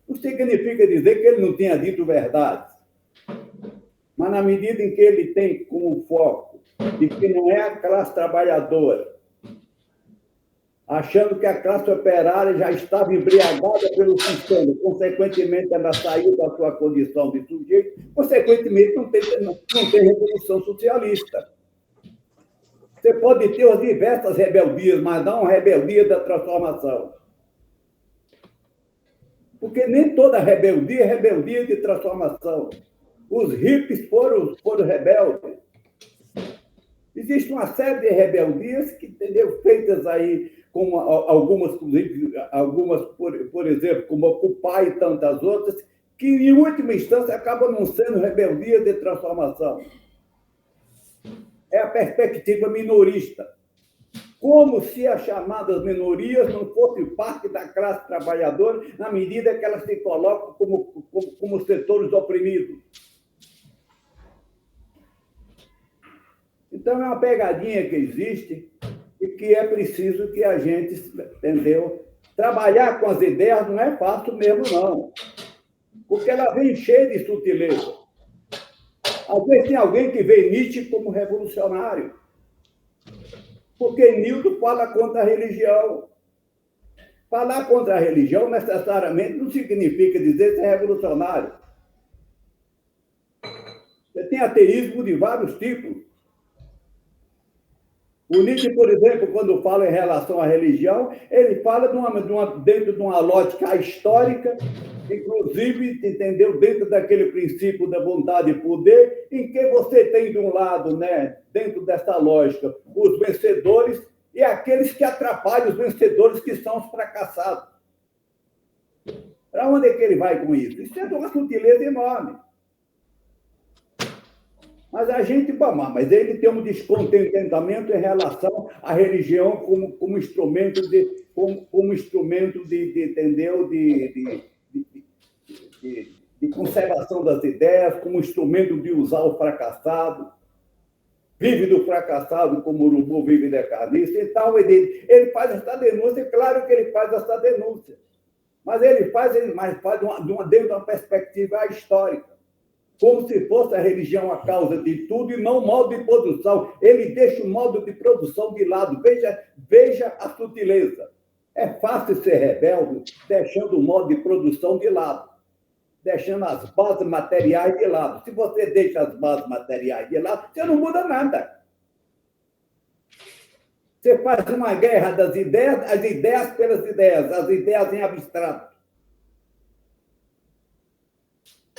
Não significa dizer que ele não tenha dito verdade, mas na medida em que ele tem como foco de que não é a classe trabalhadora, achando que a classe operária já estava embriagada pelo sistema, consequentemente ela saiu da sua condição de sujeito, consequentemente não tem revolução socialista. Você pode ter as diversas rebeldias, mas não uma rebeldia da transformação. Porque nem toda rebeldia é rebeldia de transformação. Os hippies foram rebeldes. Existe uma série de rebeldias que, entendeu, feitas aí, como algumas, por exemplo, como Occupy e tantas outras, que, em última instância, acabam não sendo rebeldia de transformação. É a perspectiva minorista. Como se as chamadas minorias não fossem parte da classe trabalhadora, na medida que elas se colocam como setores oprimidos. Então, é uma pegadinha que existe e que é preciso que a gente, entendeu? Trabalhar com as ideias não é fácil mesmo, não. Porque ela vem cheia de sutileza. Às vezes tem alguém que vê Nietzsche como revolucionário. Porque Nildo fala contra a religião. Falar contra a religião necessariamente não significa dizer ser revolucionário. Você tem ateísmo de vários tipos. O Nietzsche, por exemplo, quando fala em relação à religião, ele fala dentro de uma lógica histórica, inclusive, entendeu, dentro daquele princípio da vontade e poder, em que você tem, de um lado, né, dentro dessa lógica, os vencedores e aqueles que atrapalham os vencedores, que são os fracassados. Para onde é que ele vai com isso? Isso é uma sutileza enorme. Mas a gente, mas ele tem um descontentamento em relação à religião como instrumento entendeu, de conservação das ideias, como instrumento de usar o fracassado. Vive do fracassado como o urubu vive da carniça. Então, ele faz essa denúncia, claro que ele faz essa denúncia. Mas ele faz dentro de uma perspectiva histórica. Como se fosse a religião a causa de tudo e não o modo de produção. Ele deixa o modo de produção de lado. Veja a sutileza. É fácil ser rebelde deixando o modo de produção de lado, deixando as bases materiais de lado. Se você deixa as bases materiais de lado, você não muda nada. Você faz uma guerra das ideias, as ideias pelas ideias, as ideias em abstrato.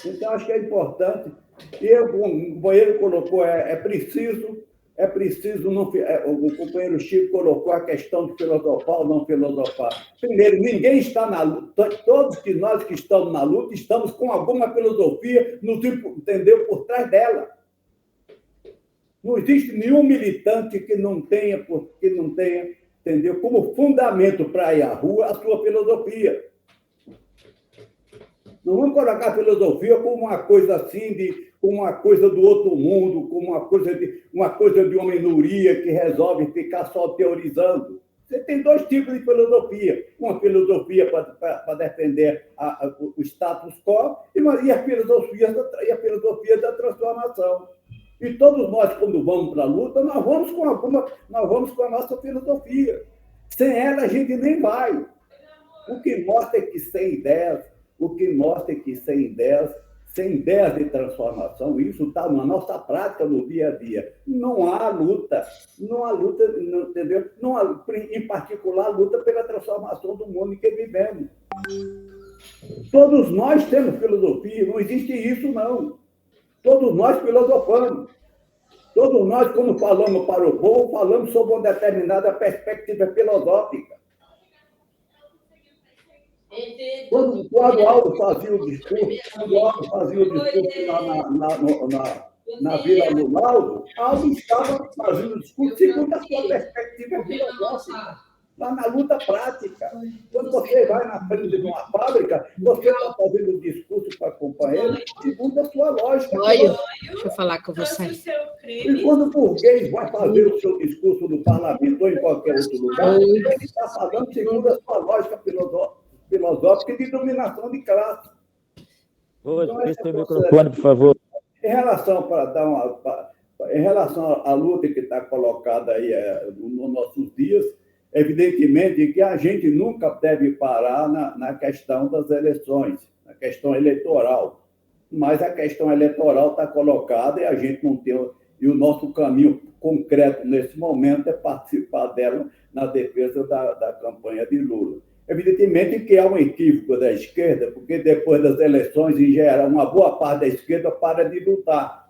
Então, acho que é importante. E o companheiro colocou, é preciso, o companheiro Chico colocou a questão de filosofar ou não filosofar. Primeiro, ninguém está na luta, todos nós que estamos na luta, estamos com alguma filosofia, entendeu, por trás dela. Não existe nenhum militante que não tenha, entendeu, como fundamento para ir à rua a sua filosofia. Não vamos colocar a filosofia como uma coisa assim, como uma coisa do outro mundo, como uma coisa de uma minoria que resolve ficar só teorizando. Você tem dois tipos de filosofia. Uma filosofia para defender o status quo e a filosofia da transformação. E todos nós, quando vamos para a luta, nós vamos com a nossa filosofia. Sem ela, a gente nem vai. O que mostra é que sem ideias, sem ideias de transformação, isso está na nossa prática no dia a dia. Não há luta, entendeu? Não há, em particular, luta pela transformação do mundo em que vivemos. Todos nós temos filosofia, não existe isso, não. Todos nós filosofamos. Todos nós, quando falamos para o povo, falamos sobre uma determinada perspectiva filosófica. Quando o Aldo fazia o discurso, lá na Vila Lunaldo, Aldo estava fazendo o discurso segundo a sua perspectiva filosófica, lá na luta prática. Quando você vai na frente de uma fábrica, você está fazendo o discurso para companheiro segundo a sua lógica. Olha, deixa eu falar com você. E quando o burguês vai fazer o seu discurso no parlamento ou em qualquer outro lugar, ele está falando segundo a sua lógica filosófica e de dominação de classe. Então, esse é o microfone, por favor. Em relação à luta que está colocada aí nos nossos dias, evidentemente que a gente nunca deve parar na questão das eleições, na questão eleitoral. Mas a questão eleitoral está colocada e a gente não tem... E o nosso caminho concreto nesse momento é participar dela na defesa da campanha de Lula. Evidentemente que há um equívoco da esquerda, porque depois das eleições, em geral, uma boa parte da esquerda para de lutar.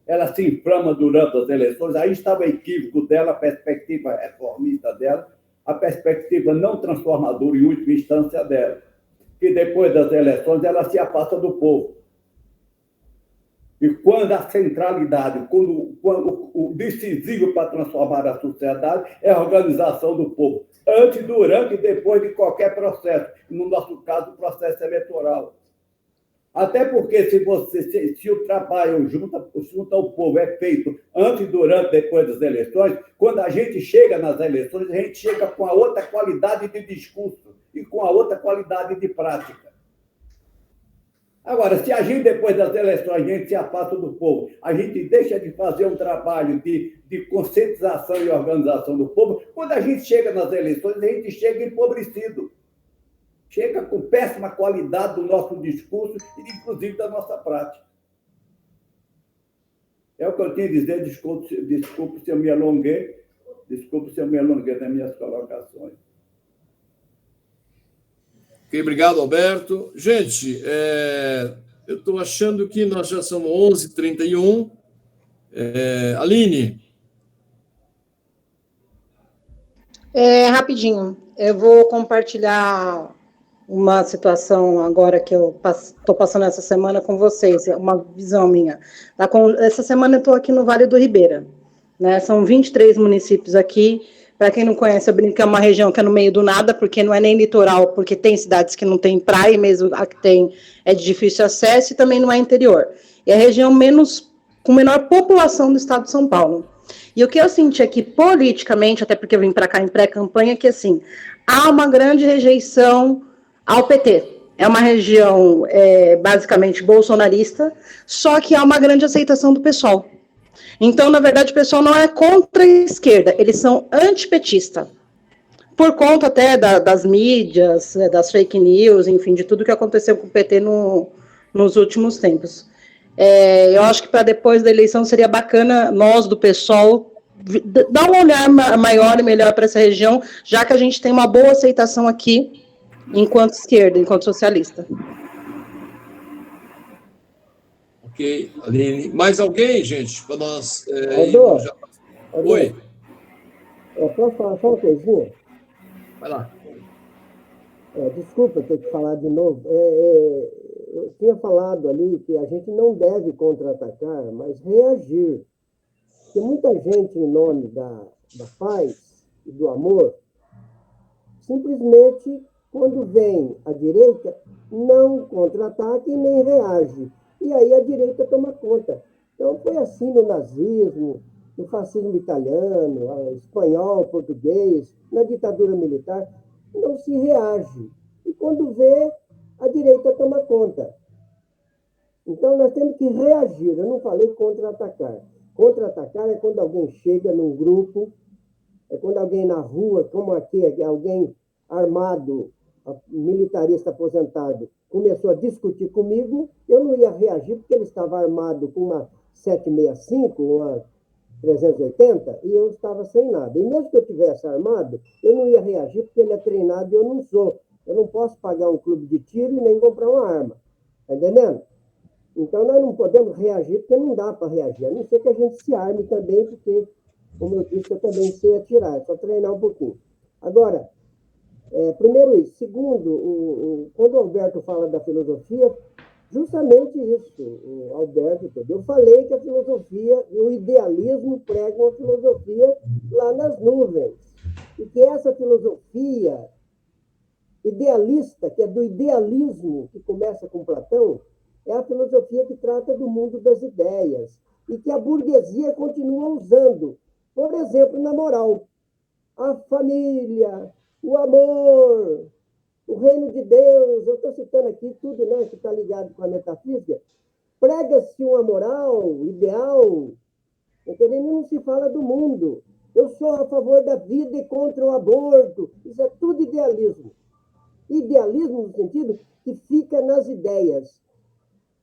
Ela se inflama durante as eleições, aí estava o equívoco dela, a perspectiva reformista dela, a perspectiva não transformadora em última instância dela, que depois das eleições ela se afasta do povo. E quando a centralidade, quando o decisivo para transformar a sociedade é a organização do povo, antes, durante e depois de qualquer processo, no nosso caso, o processo eleitoral. Até porque se o trabalho junto ao povo é feito antes, durante e depois das eleições, quando a gente chega nas eleições, a gente chega com a outra qualidade de discurso e com a outra qualidade de prática. Agora, se a gente, depois das eleições, a gente se afasta do povo, a gente deixa de fazer um trabalho de conscientização e organização do povo, quando a gente chega nas eleições, a gente chega empobrecido. Chega com péssima qualidade do nosso discurso e, inclusive, da nossa prática. É o que eu tinha a dizer, desculpe se eu me alonguei nas minhas colocações. Ok, obrigado, Alberto. Gente, eu estou achando que nós já somos 11h31. Aline? Rapidinho, eu vou compartilhar uma situação agora que eu estou passando essa semana com vocês, uma visão minha. Essa semana eu estou aqui no Vale do Ribeira, né? São 23 municípios aqui. Para quem não conhece, eu brinco que é uma região que é no meio do nada, porque não é nem litoral, porque tem cidades que não tem praia, mesmo a que tem é de difícil acesso, e também não é interior. É a região com menor população do estado de São Paulo. E o que eu senti aqui politicamente, até porque eu vim para cá em pré-campanha, que assim, há uma grande rejeição ao PT. É uma região basicamente bolsonarista, só que há uma grande aceitação do pessoal. Então, na verdade, o pessoal não é contra a esquerda, eles são antipetistas. Por conta até das mídias, das fake news, enfim, de tudo que aconteceu com o PT nos últimos tempos. Eu acho que para depois da eleição seria bacana nós, do PSOL, dar um olhar maior e melhor para essa região, já que a gente tem uma boa aceitação aqui, enquanto esquerda, enquanto socialista. Ok, Aline. Mais alguém, gente? Para nós. Oi. Posso falar só uma coisinha? Vai lá. Desculpa ter que falar de novo. Eu tinha falado ali que a gente não deve contra-atacar, mas reagir. Porque muita gente, em nome da paz e do amor, simplesmente, quando vem a direita, não contra-ataca e nem reage. E aí a direita toma conta. Então, foi assim no nazismo, no fascismo italiano, espanhol, português, na ditadura militar, não se reage. E quando vê, a direita toma conta. Então, nós temos que reagir. Eu não falei contra-atacar. Contra-atacar é quando alguém chega num grupo, é quando alguém na rua, como aqui, alguém armado, militarista aposentado, começou a discutir comigo, eu não ia reagir porque ele estava armado com uma 765, uma 380, e eu estava sem nada. E mesmo que eu tivesse armado, eu não ia reagir porque ele é treinado e eu não sou. Eu não posso pagar um clube de tiro e nem comprar uma arma. Está entendendo? Então, nós não podemos reagir porque não dá para reagir. A não ser que a gente se arme também, porque, como eu disse, eu também sei atirar. É só treinar um pouquinho. Agora, primeiro isso. Segundo, quando o Alberto fala da filosofia, justamente isso, o Alberto, eu falei que a filosofia, o idealismo pregam a filosofia lá nas nuvens. E que essa filosofia idealista, que é do idealismo, que começa com Platão, é a filosofia que trata do mundo das ideias e que a burguesia continua usando. Por exemplo, na moral, a família, o amor, o reino de Deus, eu estou citando aqui tudo, né, que está ligado com a metafísica, prega-se uma moral ideal, entendeu? Não se fala do mundo. Eu sou a favor da vida e contra o aborto. Isso é tudo idealismo. Idealismo no sentido que fica nas ideias.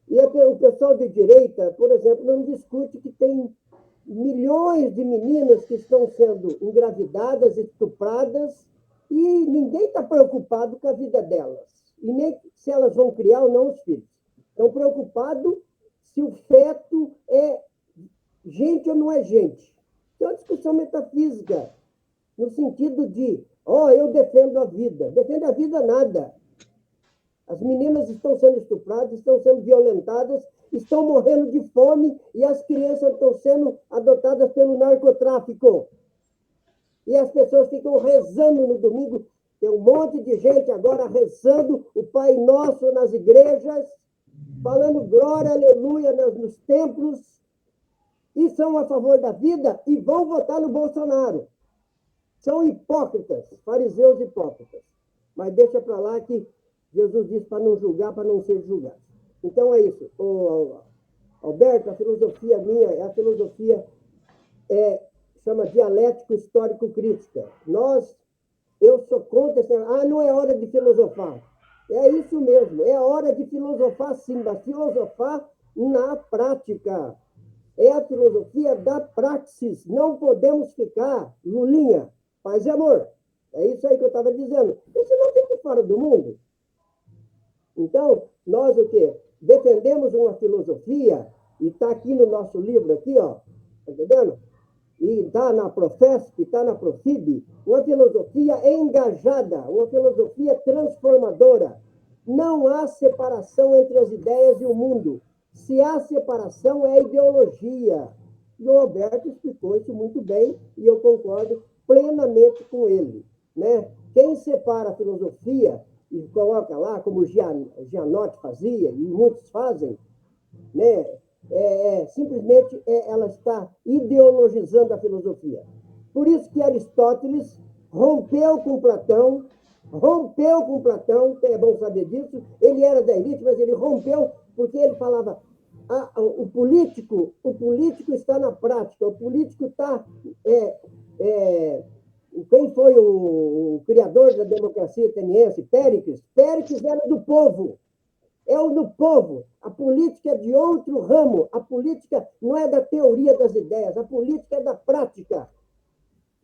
E o pessoal de direita, por exemplo, não discute que tem milhões de meninas que estão sendo engravidadas, estupradas, e ninguém está preocupado com a vida delas. E nem se elas vão criar ou não os filhos. Estão preocupados se o feto é gente ou não é gente. É uma discussão metafísica, no sentido de, eu defendo a vida. Defende a vida nada. As meninas estão sendo estupradas, estão sendo violentadas, estão morrendo de fome e as crianças estão sendo adotadas pelo narcotráfico. E as pessoas ficam rezando no domingo. Tem um monte de gente agora rezando o Pai Nosso nas igrejas, falando glória, aleluia nos templos, e são a favor da vida e vão votar no Bolsonaro. São hipócritas, fariseus hipócritas. Mas deixa para lá que Jesus disse para não julgar, para não ser julgado. Então é isso. Alberto, a filosofia minha é a filosofia chama dialético-histórico-crítica. Eu sou contra, não é hora de filosofar. É isso mesmo, é hora de filosofar sim, mas filosofar na prática. É a filosofia da praxis. Não podemos ficar, Lulinha, paz e amor. É isso aí que eu estava dizendo. Isso não fica fora do mundo. Então, nós o quê? Defendemos uma filosofia, e está aqui no nosso livro, aqui, ó, tá entendendo? E está na Profesp, está na Profib, uma filosofia engajada, uma filosofia transformadora. Não há separação entre as ideias e o mundo. Se há separação, é ideologia. E o Alberto explicou isso muito bem, e eu concordo plenamente com ele. Né? Quem separa a filosofia e coloca lá, como o Gianotti fazia, e muitos fazem, né? Simplesmente ela está ideologizando a filosofia. Por isso que Aristóteles rompeu com Platão, é bom saber disso, ele era da elite, mas ele rompeu porque ele falava, o político está na prática, o político está... quem foi o criador da democracia ateniense? Péricles. Péricles era do povo. É o do povo. A política é de outro ramo. A política não é da teoria das ideias. A política é da prática.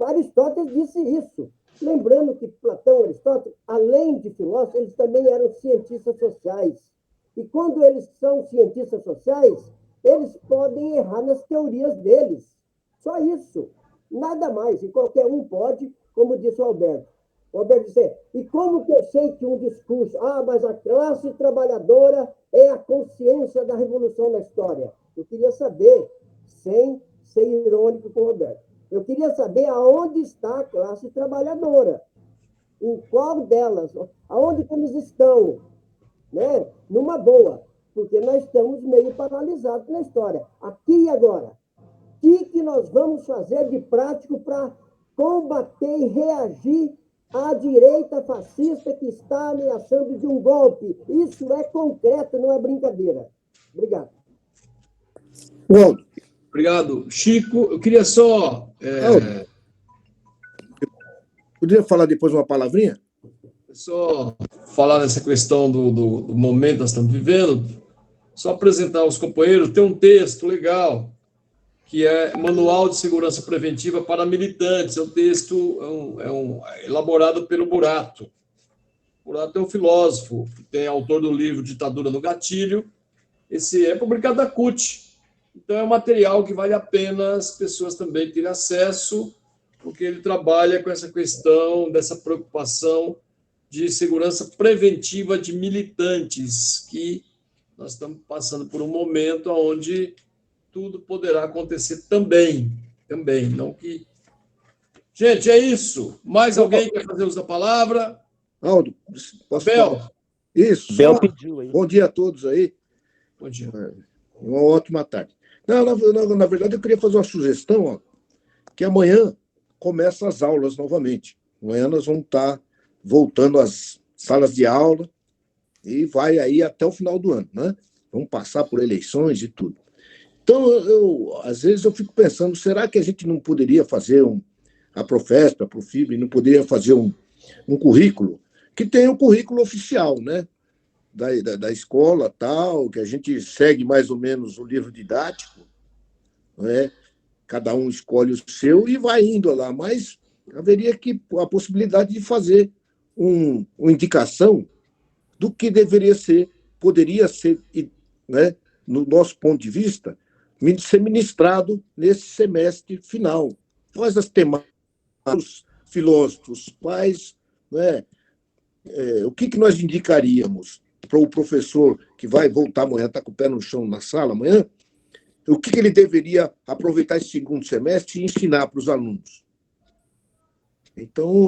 Aristóteles disse isso. Lembrando que Platão e Aristóteles, além de filósofos, eles também eram cientistas sociais. E quando eles são cientistas sociais, eles podem errar nas teorias deles. Só isso. Nada mais. E qualquer um pode, como disse o Alberto. O Alberto disse, e como que eu sei que um discurso... mas a classe trabalhadora é a consciência da revolução na história. Eu queria saber, sem ser irônico com o Alberto, eu queria saber aonde está a classe trabalhadora. Em qual delas? Aonde que eles estão? Né? Numa boa. Porque nós estamos meio paralisados na história. Aqui e agora. O que nós vamos fazer de prático para combater e reagir à direita fascista que está ameaçando de um golpe? Isso é concreto, não é brincadeira. Obrigado. Waldo. Obrigado. Chico, eu queria só... Poderia falar depois uma palavrinha? Só falar nessa questão do momento que nós estamos vivendo, só apresentar aos companheiros, tem um texto legal, que é Manual de Segurança Preventiva para Militantes. É um texto elaborado pelo Burato. Burato é um filósofo, que é autor do livro Ditadura no Gatilho. Esse é publicado da CUT. Então, é um material que vale a pena as pessoas também terem acesso, porque ele trabalha com essa questão dessa preocupação de segurança preventiva de militantes, que nós estamos passando por um momento onde tudo poderá acontecer também, não que... Gente, é isso. Mais alguém quer fazer uso da palavra? Aldo, posso falar? Isso. Bel pediu aí. Bom dia a todos aí. Bom dia. Uma ótima tarde. Na verdade, eu queria fazer uma sugestão, que amanhã começam as aulas novamente. Amanhã nós vamos estar voltando às salas de aula e vai aí até o final do ano, né? Vamos passar por eleições e tudo. Então, às vezes eu fico pensando, será que a gente não poderia fazer a Profesp, a Profib, não poderia fazer um currículo que tenha um currículo oficial, né? Da escola, tal, que a gente segue mais ou menos o livro didático, né? Cada um escolhe o seu e vai indo lá, mas haveria a possibilidade de fazer uma indicação do que poderia ser, né, no nosso ponto de vista, ser ministrado nesse semestre final. Quais as temáticas, os filósofos, quais, né, o que nós indicaríamos para o professor que vai voltar amanhã, está com o pé no chão na sala amanhã, o que ele deveria aproveitar esse segundo semestre e ensinar para os alunos. Então,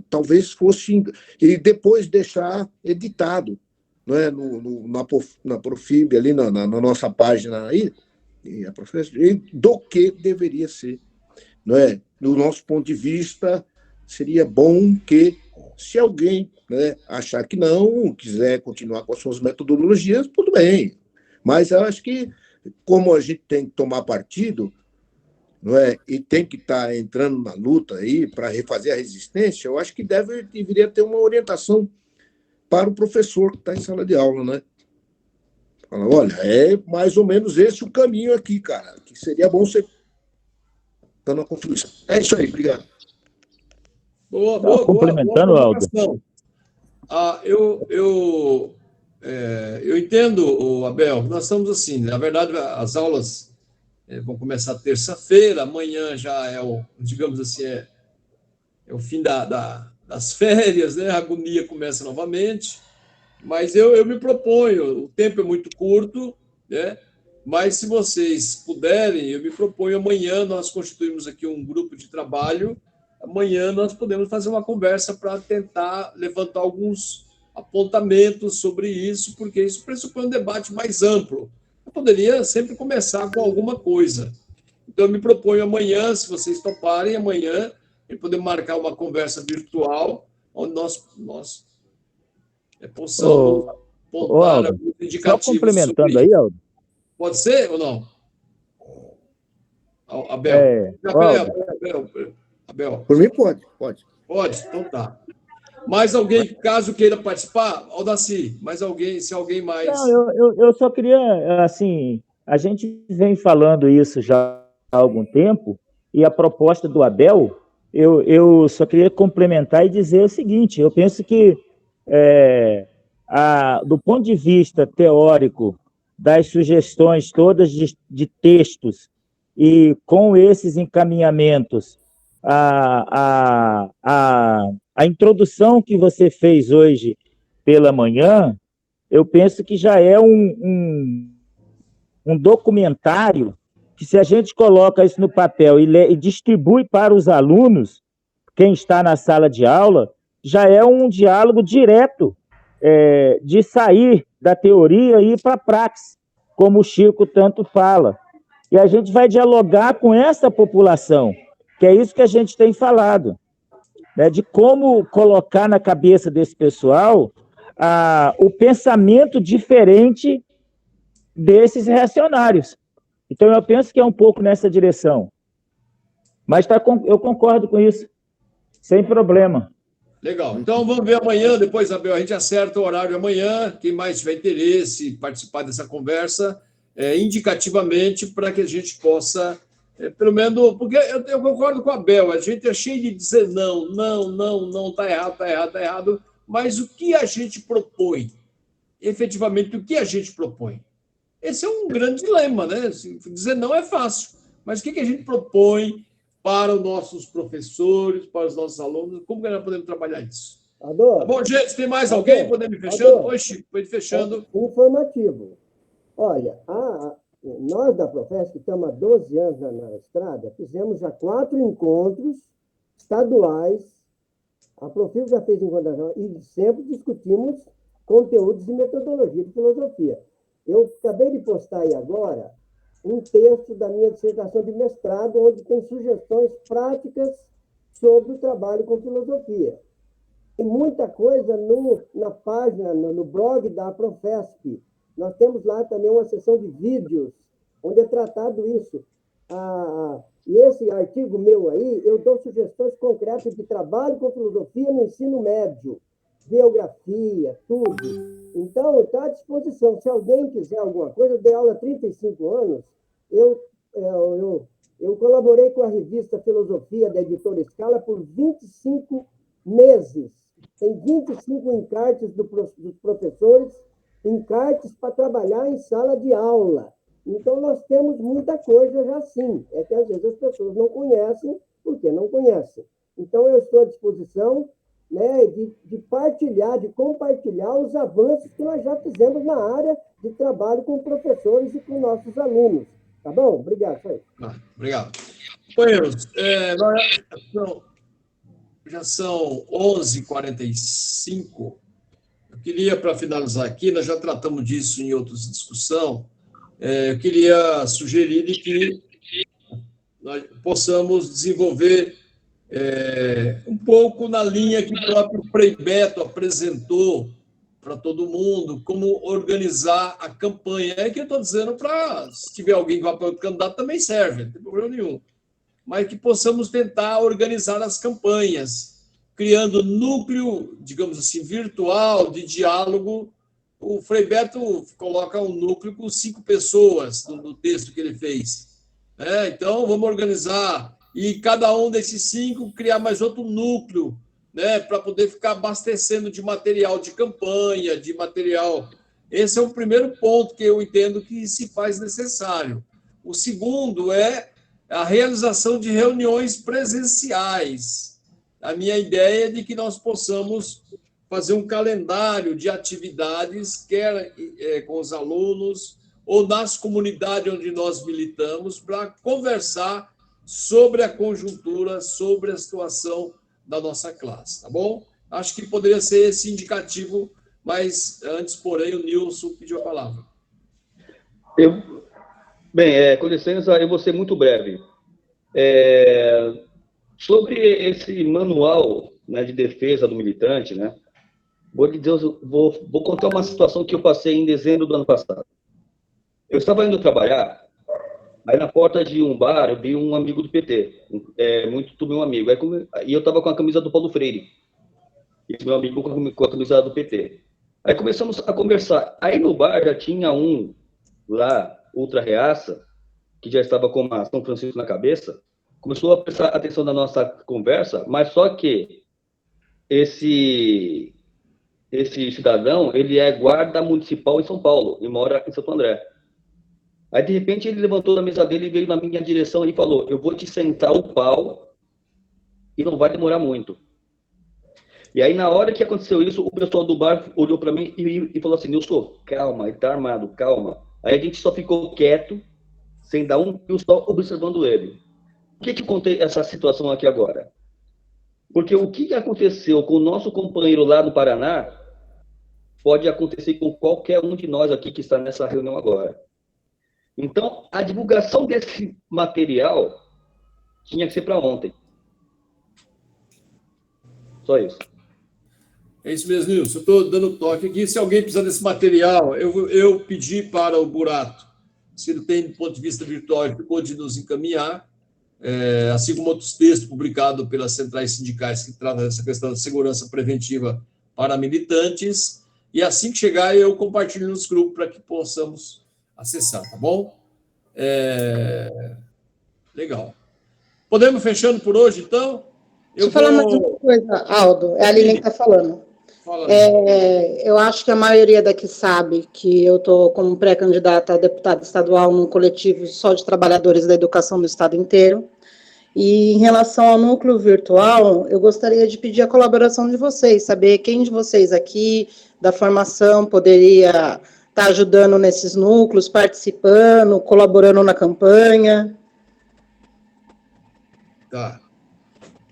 talvez fosse... E depois deixar editado, né, na Profib, ali na nossa página aí, a professora, do que deveria ser, não é? No nosso ponto de vista, seria bom que, se alguém, né, achar que não, quiser continuar com as suas metodologias, tudo bem. Mas eu acho que, como a gente tem que tomar partido, não é, e tem que estar entrando na luta aí para refazer a resistência, eu acho que deveria ter uma orientação para o professor que está em sala de aula, né? Fala, olha, é mais ou menos esse o caminho aqui, cara, que seria bom você dando uma conclusão. É isso aí, obrigado. Boa, complementando, Aldo. Eu entendo, Abel, nós estamos assim, na verdade, as aulas vão começar terça-feira, amanhã já digamos assim, é o fim das férias, né? A agonia começa novamente, mas eu me proponho, o tempo é muito curto, né? Mas se vocês puderem, eu me proponho amanhã, nós constituímos aqui um grupo de trabalho, amanhã nós podemos fazer uma conversa para tentar levantar alguns apontamentos sobre isso, porque isso pressupõe um debate mais amplo. Eu poderia sempre começar com alguma coisa. Então, eu me proponho amanhã, se vocês toparem, amanhã, podemos marcar uma conversa virtual, onde nós possamos apontar alguns indicativos. Só complementando sobre... aí, Aldo. Pode ser ou não? Abel. Abel. Por mim, pode. Pode? Então tá. Mais alguém, caso queira participar? Aldaci, se alguém mais... Não, eu só queria, assim, a gente vem falando isso já há algum tempo, e a proposta do Abel, eu só queria complementar e dizer o seguinte, eu penso que, do ponto de vista teórico, das sugestões todas de textos, e com esses encaminhamentos, a introdução que você fez hoje pela manhã, eu penso que já é um documentário que, se a gente coloca isso no papel e distribui para os alunos, quem está na sala de aula, já é um diálogo direto de sair da teoria e ir para a praxis, como o Chico tanto fala. E a gente vai dialogar com essa população, que é isso que a gente tem falado, né, de como colocar na cabeça desse pessoal o pensamento diferente desses reacionários. Então, eu penso que é um pouco nessa direção. Mas eu concordo com isso, sem problema. Legal. Então, vamos ver amanhã, depois, Abel, a gente acerta o horário amanhã. Quem mais tiver interesse em participar dessa conversa, indicativamente, para que a gente possa, pelo menos... Porque eu concordo com a Abel, a gente é cheio de dizer não, está errado, mas o que a gente propõe? Efetivamente, o que a gente propõe? Esse é um grande dilema, né? Dizer não é fácil, mas o que a gente propõe para os nossos professores, para os nossos alunos? Como que nós podemos trabalhar isso? Adoro. Tá bom, gente? Tem mais alguém? Podemos ir fechando? Oi, Chico, pode ir fechando. Informativo. Olha, nós da Profesc, que estamos há 12 anos na estrada, fizemos já 4 encontros estaduais. A Profil já fez encontros e sempre discutimos conteúdos de metodologia de filosofia. Eu acabei de postar aí agora um texto da minha dissertação de mestrado, onde tem sugestões práticas sobre o trabalho com filosofia. Tem muita coisa na página, no blog da Profesp. Nós temos lá também uma seção de vídeos, onde é tratado isso. E esse artigo meu aí, eu dou sugestões concretas de trabalho com filosofia no ensino médio, biografia, tudo. Então, está à disposição. Se alguém quiser alguma coisa, eu dei aula há 35 anos, eu colaborei com a revista Filosofia da Editora Scala por 25 meses. Tem 25 encartes dos professores, encartes para trabalhar em sala de aula. Então, nós temos muita coisa já sim. É que, às vezes, as pessoas não conhecem porque não conhecem. Então, eu estou à disposição, né, de partilhar, de compartilhar os avanços que nós já fizemos na área de trabalho com professores e com nossos alunos. Tá bom? Obrigado. Obrigado. Companheiros, já são 11h45. Eu queria, para finalizar aqui, nós já tratamos disso em outras discussões, eu queria sugerir que nós possamos desenvolver um pouco na linha que o próprio Frei Beto apresentou para todo mundo, como organizar a campanha. É que eu estou dizendo para, se tiver alguém com apoio do candidato, também serve, não tem problema nenhum. Mas que possamos tentar organizar as campanhas, criando núcleo, digamos assim, virtual de diálogo. O Frei Beto coloca um núcleo com 5 pessoas no texto que ele fez. Então, vamos organizar, e cada um desses 5 criar mais outro núcleo, né, para poder ficar abastecendo de material de campanha, de material. Esse é o primeiro ponto que eu entendo que se faz necessário. O segundo é a realização de reuniões presenciais. A minha ideia é de que nós possamos fazer um calendário de atividades, quer com os alunos ou nas comunidades onde nós militamos, para conversar sobre a conjuntura, sobre a situação da nossa classe, tá bom? Acho que poderia ser esse indicativo, mas antes, porém, o Nilson pediu a palavra. Com licença, eu vou ser muito breve. Sobre esse manual, né, de defesa do militante, né, vou contar uma situação que eu passei em dezembro do ano passado. Eu estava indo trabalhar, aí na porta de um bar eu vi um amigo do PT, muito meu amigo, e eu estava com a camisa do Paulo Freire, esse meu amigo com a camisa do PT. Aí começamos a conversar, aí no bar já tinha um lá, ultra reaça, que já estava com uma São Francisco na cabeça, começou a prestar atenção na nossa conversa, mas só que esse cidadão, ele é guarda municipal em São Paulo e mora em Santo André. Aí, de repente, ele levantou da mesa dele e veio na minha direção e falou: eu vou te sentar o pau e não vai demorar muito. E aí, na hora que aconteceu isso, o pessoal do bar olhou para mim e falou assim: Nilson, calma, ele tá armado, calma. Aí a gente só ficou quieto, sem dar um fio, só observando ele. Por que eu contei essa situação aqui agora? Porque o que aconteceu com o nosso companheiro lá no Paraná pode acontecer com qualquer um de nós aqui que está nessa reunião agora. Então, a divulgação desse material tinha que ser para ontem. Só isso. É isso mesmo, Nilson. Eu estou dando toque aqui. Se alguém precisar desse material, eu pedi para o Burato, se ele tem, do ponto de vista virtual, ele pode nos encaminhar, assim como outros textos publicados pelas centrais sindicais que tratam dessa questão de segurança preventiva para militantes, e assim que chegar, eu compartilho nos grupos para que possamos acessar, tá bom? Legal. Podemos fechando por hoje, então? Deixa eu falar mais uma coisa, Aldo. É a Lilian que está falando. Eu acho que a maioria daqui sabe que eu estou como pré-candidata a deputada estadual num coletivo só de trabalhadores da educação do estado inteiro. E em relação ao núcleo virtual, eu gostaria de pedir a colaboração de vocês, saber quem de vocês aqui da formação poderia estar ajudando nesses núcleos, participando, colaborando na campanha. Tá.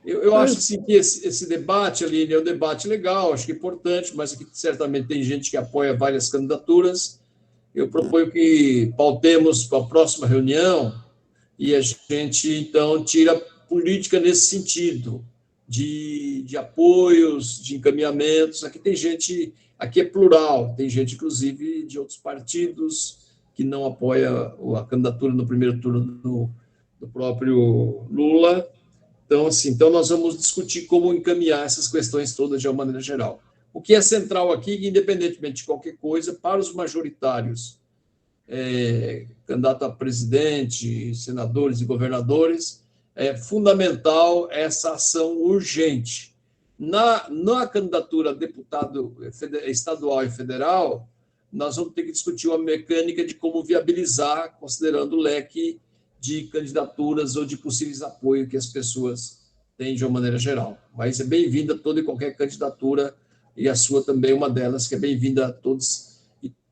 Eu acho assim, que esse debate, Aline, é um debate legal, acho que é importante, mas aqui certamente tem gente que apoia várias candidaturas. Eu proponho que pautemos para a próxima reunião e a gente, então, tira política nesse sentido, de apoios, de encaminhamentos. Aqui tem gente, aqui é plural, tem gente, inclusive, de outros partidos que não apoia a candidatura no primeiro turno do próprio Lula. Então, assim, nós vamos discutir como encaminhar essas questões todas de uma maneira geral. O que é central aqui, independentemente de qualquer coisa, para os majoritários, candidato a presidente, senadores e governadores, é fundamental essa ação urgente. Na candidatura a deputado estadual e federal, nós vamos ter que discutir uma mecânica de como viabilizar, considerando o leque de candidaturas ou de possíveis apoios que as pessoas têm de uma maneira geral. Mas é bem-vinda toda e qualquer candidatura, e a sua também é uma delas, que é bem-vinda a todos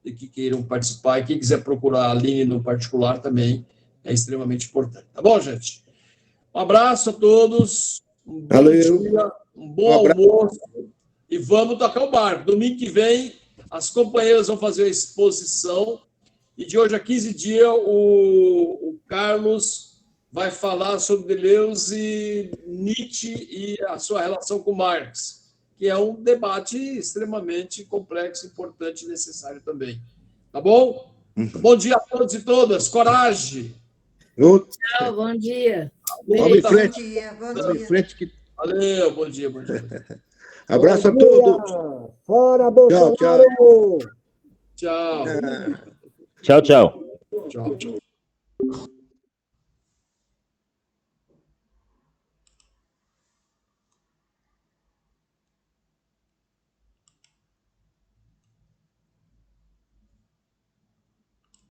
que queiram participar, e quem quiser procurar a Aline no particular também é extremamente importante. Tá bom, gente? Um abraço a todos, um bom dia, um bom almoço, e vamos tocar o barco. Domingo que vem, as companheiras vão fazer a exposição, e de hoje a 15 dias, o Carlos vai falar sobre Deleuze, Nietzsche e a sua relação com Marx, que é um debate extremamente complexo, importante e necessário também. Tá bom? Bom dia a todos e todas. Coragem! Tchau, bom dia. Vamos em frente. Bom dia. Valeu, bom dia, bom dia. Abraço a todos. Fora Bolsonaro! Tchau. Tchau, tchau. Tchau.